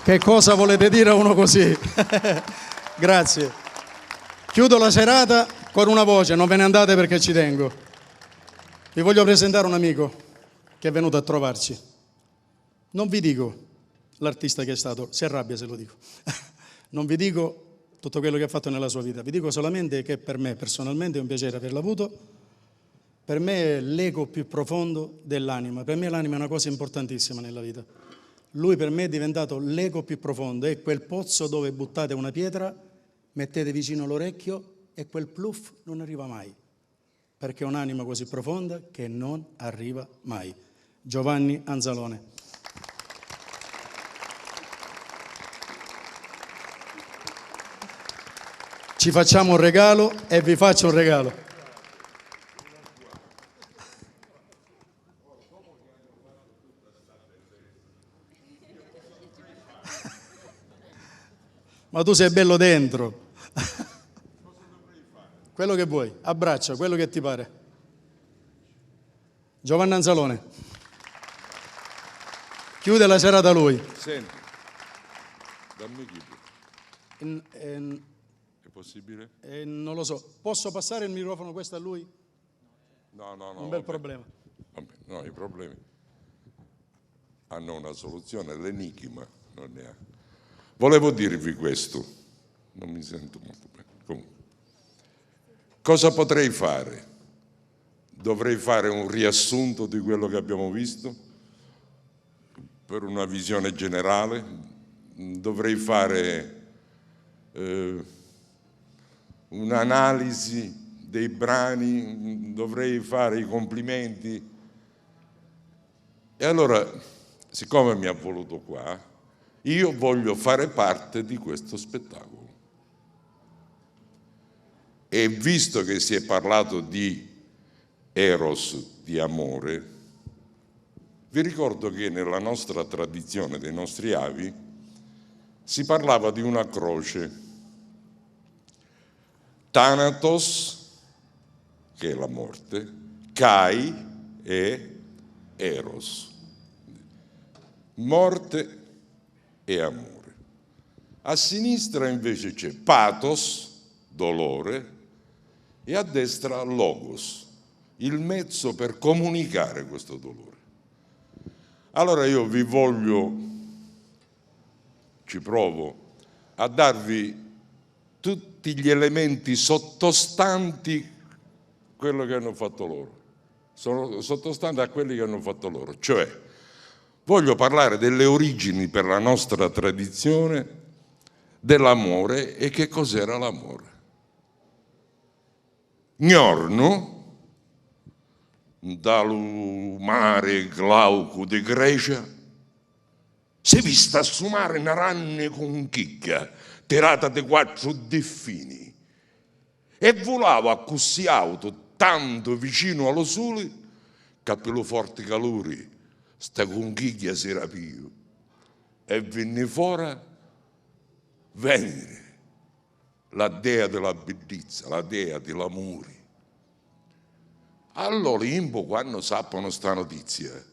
Che cosa volete dire a uno così? Grazie. Chiudo la serata con una voce, non ve ne andate perché ci tengo. Vi voglio presentare un amico che è venuto a trovarci. Non vi dico l'artista che è stato, si arrabbia se lo dico. Non vi dico tutto quello che ha fatto nella sua vita, vi dico solamente che per me personalmente è un piacere averlo avuto. Per me è l'eco più profondo dell'anima, per me l'anima è una cosa importantissima nella vita. Lui per me è diventato l'eco più profondo, è quel pozzo dove buttate una pietra, mettete vicino l'orecchio e quel pluff non arriva mai, perché è un'anima così profonda che non arriva mai. Giovanni Anzalone. Ci facciamo un regalo e vi faccio un regalo. Ma tu sei bello dentro. Quello che vuoi, abbraccia, quello che ti pare. Giovanni Anzalone. Chiude la serata lui. Senti, dammi chiudo. È possibile? Non lo so. Posso passare il microfono questo a lui? No. Un bel problema. Vabbè, no, i problemi hanno una soluzione, l'enigma non ne ha. Volevo dirvi questo, non mi sento molto bene. Comunque, cosa potrei fare? Dovrei fare un riassunto di quello che abbiamo visto per una visione generale? Dovrei fare un'analisi dei brani? Dovrei fare i complimenti? E allora, siccome mi ha voluto qua, io voglio fare parte di questo spettacolo. E visto che si è parlato di eros, di amore, vi ricordo che nella nostra tradizione dei nostri avi si parlava di una croce. Thanatos, che è la morte, Kai e Eros. Morte e amore. A sinistra invece c'è pathos, dolore, e a destra logos, il mezzo per comunicare questo dolore. Allora io ci provo a darvi tutti gli elementi sottostanti quello che hanno fatto loro. Sono sottostanti a quelli che hanno fatto loro, cioè voglio parlare delle origini per la nostra tradizione dell'amore e che cos'era l'amore. Gnorno, dal mare glauco di Grecia, si vista a sumare una ranne con chicca, tirata di 4 diffini, e volava così auto, tanto vicino allo sole, capello forte calori, sta conchiglia si rapì e venne fuori Venere, la dea della bellezza, la dea dell'amore. All'Olimpo, quando sappiano sta notizia,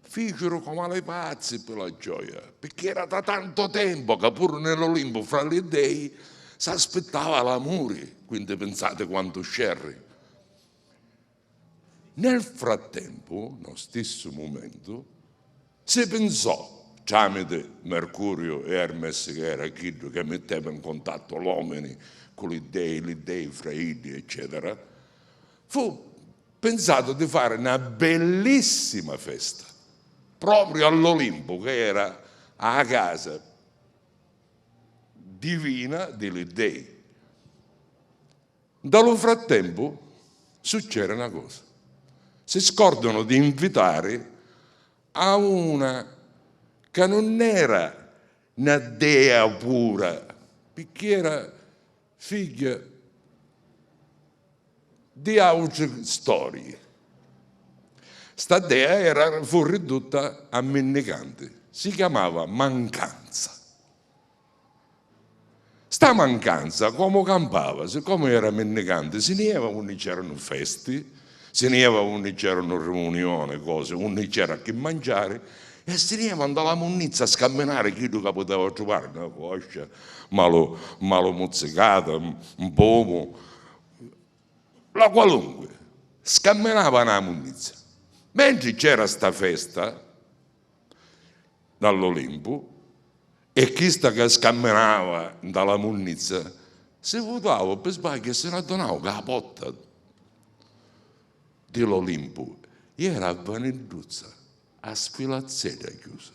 fecero come le pazze per la gioia, perché era da tanto tempo che pure nell'Olimpo fra gli dei si aspettava l'amore, quindi pensate quanto scerri. Nel frattempo, nello stesso momento, si pensò, tramite Mercurio e Hermes, che era chi che metteva in contatto l'uomo con gli dei fraidi, eccetera, fu pensato di fare una bellissima festa, proprio all'Olimpo, che era a casa divina degli dei. Dallo frattempo succede una cosa. Si scordano di invitare a una che non era una dea pura, perché era figlia di altre storie. Sta dea fu ridotta a mendicante, si chiamava Mancanza. Sta Mancanza, come campava, siccome era mendicante, si nieva quando c'erano feste, si nieva quando c'erano riunioni, cose, quando c'era che mangiare, e si nieva andava alla munnizza a scamminare chi che poteva trovare, una coscia, malo mozzicata, un pomo, la qualunque. scamminavano la munnizia. Mentre c'era sta festa dall'Olimpo e chi sta che scamminava dalla munnizia si votava per sbaglio e se ne adonava che la porta dell'Olimpo era a Vanelluzza, a Sfilazzetta chiusa.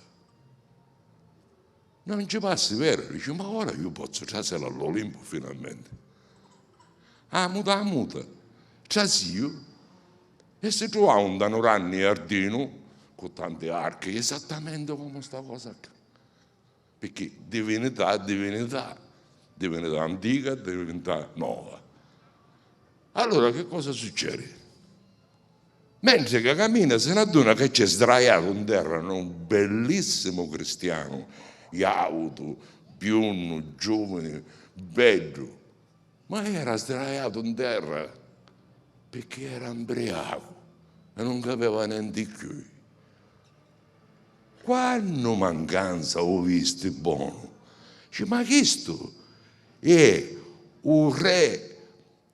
Non ci passi vero, dice, ma ora io posso trasere all'Olimpo finalmente. Ah, muta, trasio, e si trovava un Danoranni Ardino con tante arche, esattamente come sta cosa qua. Perché divinità antica, divinità nuova. Allora che cosa succede? Mentre che cammina se ne aduna che c'è sdraiato in terra un bellissimo cristiano, iauto, biondo, giovane, bello, ma era sdraiato in terra perché era ubriaco e non capeva niente più. Quando mancanza ho visto buono, dice, ma questo è un re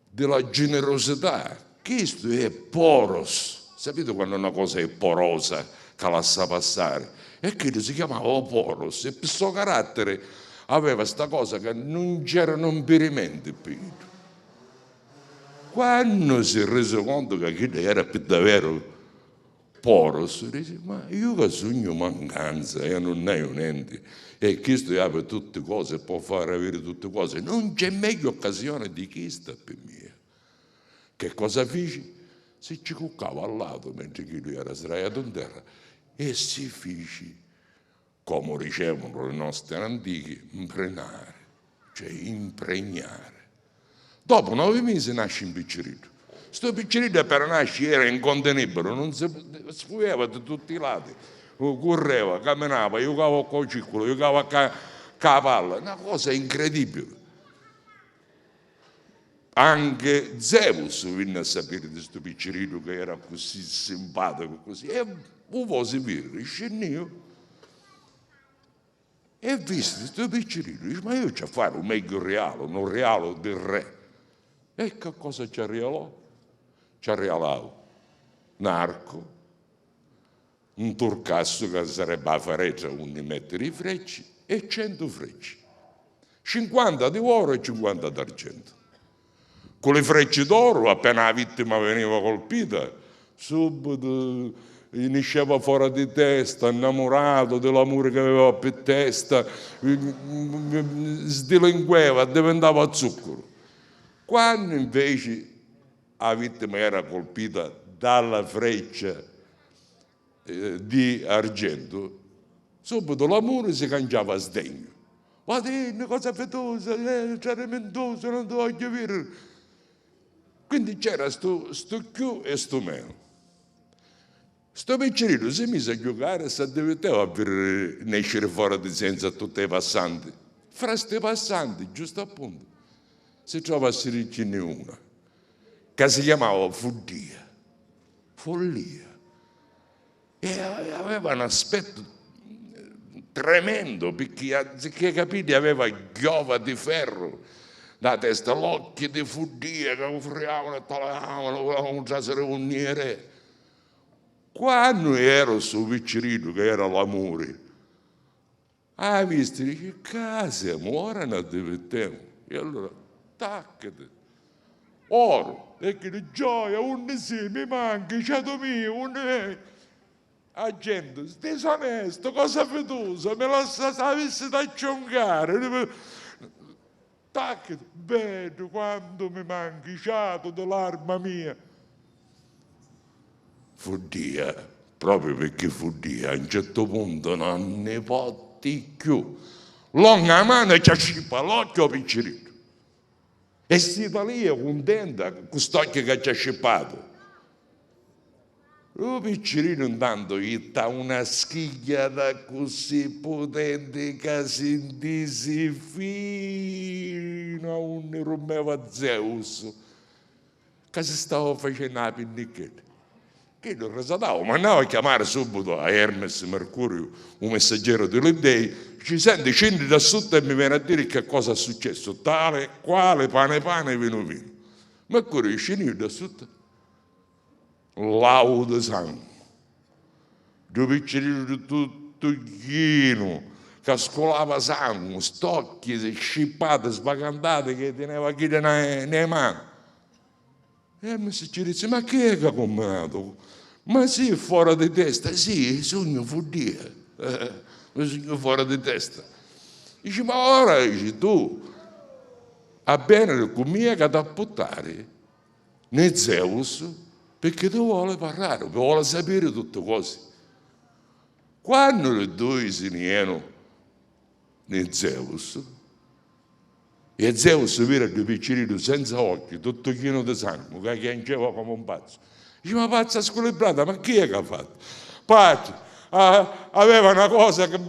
della generosità, questo è poros. Sapete quando una cosa è porosa, che la sa passare? E quello si chiamava poros, e per suo carattere aveva questa cosa che non c'erano impedimenti più. Quando si è reso conto che quello era per davvero poros, dice, ma io che sogno mancanza e non ne ho niente, e questo ha per tutte cose, può fare avere tutte cose, non c'è meglio occasione di questa per me. Che cosa feci? Si ci cuccava al lato mentre lui era sdraiato in terra e si fece, come ricevono le nostre antiche, imprenare, cioè impregnare. Dopo 9 mesi nasce un piccerino. Sto piccerino per nascere era incontenibile, non si sfuiava da tutti i lati, correva, camminava, giocava con il circolo, giocava con la palla, una cosa incredibile. Anche Zeus venne a sapere di questo piccerino che era così simpatico, così, e un po' si vede, scendeva e visto questo piccerino, dice, ma io c'ho a fare un meglio reale, un reale del re. E che cosa ci arrealò? Ci arrealò un arco, un turcasso che sarebbe a fareccia onde mettere i frecci e 100 frecci, 50 di oro e 50 d'argento. Con le frecce d'oro, appena la vittima veniva colpita, subito iniziava fuori di testa, innamorato dell'amore che aveva per testa, sdelinqueva, diventava zucchero. Quando invece la vittima era colpita dalla freccia di argento, subito l'amore si cangiava a sdegno. Guarda, cosa fetosa, tramentosa, non ti voglio vedere. Quindi c'era sto più e sto meno. Sto piccerino si mise a giocare e si divertiva a vedere nascere fuori di senza a tutti i passanti. Fra questi passanti, giusto appunto, si trova a Siricini una, che si chiamava follia. E aveva un aspetto tremendo, perché anziché capire aveva chiova di ferro da testa, l'occhio di follia che offriavano e tagliavano, volevano trasere un niere. Quando ero su piccerino, che era l'amore, ha visto, dice, casa, ora ne divertiamo. E allora, taccate, oro, e che di gioia, un sì, mi manca, ciato mio, un gente, disonesto, cosa fetosa, me la sapessi da ciongare. Taccate, vedo quando mi manchi, ciato dell'arma mia. Follia, proprio perché follia, a un certo punto non ne potti più. Longa mano e ci scippa l'occhio piccerino. E si da lì contenta con quest'occhio che ci ha scippato. Il piccerino intanto gli dà una schigliata così potente che si intisi fino a un rompeva Zeus, che si stava facendo la pinnicchetta. Che non risaltava, ma andava a chiamare subito a Hermes Mercurio, un messaggero degli dei, ci sente, scendi da sotto e mi viene a dire che cosa è successo, tale, quale, pane, vino. Mercurio scende da sotto lago di sangue. Due piccerino tutto chino, che scolava sangue, stocchi, scippate, sbacantate, che teneva chi nelle mani. E mi si dice, ma chi è che ha combinato? Ma sì, fuori di testa, sì, sogno fudia, sogno fuori di testa. Dice, ma ora, dice, tu, a bene con me che da buttare né Zeus, perché tu vuole parlare, vuole sapere tutte cose. Quando le due si nieno né Zeus, e Zeus vede due piccerino senza occhi, tutto pieno di sangue, che piangeva come un pazzo. Dice, ma pazza squilibrata, ma chi è che ha fatto? Pazzo, aveva una cosa che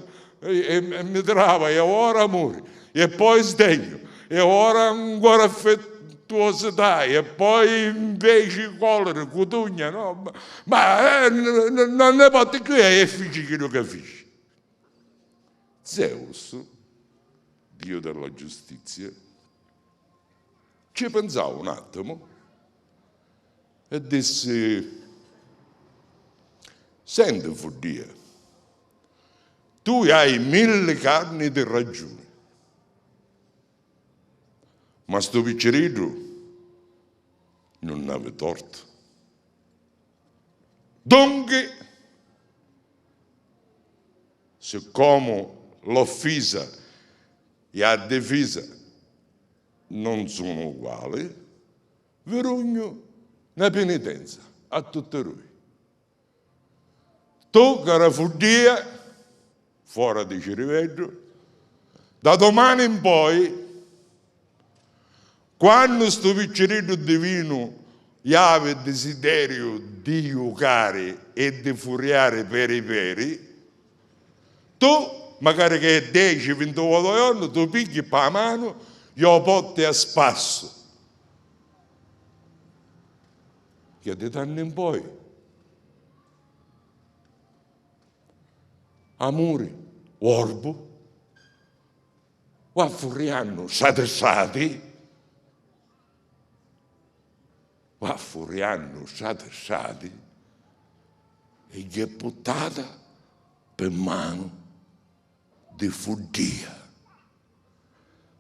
mi trava, e ora muore, e poi sdegno, e ora ancora affettuosità, e poi invece colere, cutugna, no? Ma non ne potete qui, è effici che non capisce. Zeus, Dio della giustizia, ci pensava un attimo e disse, senti Fudia, tu hai 1000 carni di ragione, ma sto piccerino non aveva torto. Dunque, siccome l'offesa e la difesa non sono uguali, verugno una penitenza a tutti noi. Tu, cara Fudia, fuori di Ciriveggio, da domani in poi, quando sto piccerino divino aveva il desiderio di giocare e di furiare per i peri, tu, magari che è 10-28 giorni, tu pigli per la mano e lo porti a spasso. Che di tanto in poi, amore, orbo, va furiando satessati, va furiando satessati e gli è buttata per mano di Fudia.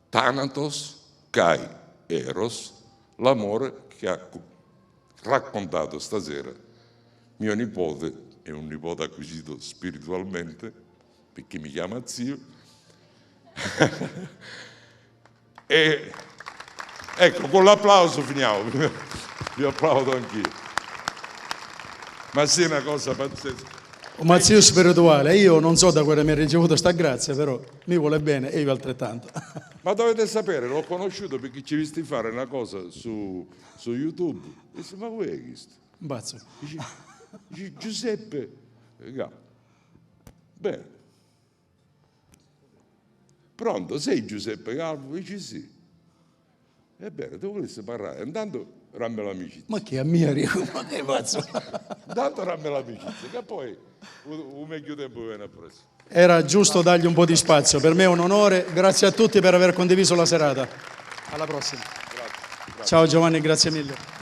Thanatos, Kai, Eros, l'amore che ha raccontato stasera mio nipote, è un nipote acquisito spiritualmente, perché mi chiama zio, e ecco, con l'applauso finiamo, vi applaudo anch'io. Ma sì, è una cosa pazzesca. Ma zio spirituale, io non so da quale mi ha ricevuto sta grazia, però mi vuole bene e io altrettanto. Ma dovete sapere, l'ho conosciuto perché ci visti fare una cosa su YouTube. E dice, ma voi hai visto? Un pazzo. Dice, Giuseppe, bene. Pronto, sei Giuseppe Calvo? Dice sì. Ebbene, tu volessi parlare, intanto rammi l'amicizia. Ma che a mia rico, ma che pazzo? Intanto rammi l'amicizia, che poi un meglio tempo viene appresso. Era giusto dargli un po' di spazio, per me è un onore, grazie a tutti per aver condiviso la serata. Alla prossima. Grazie. Ciao Giovanni, grazie mille.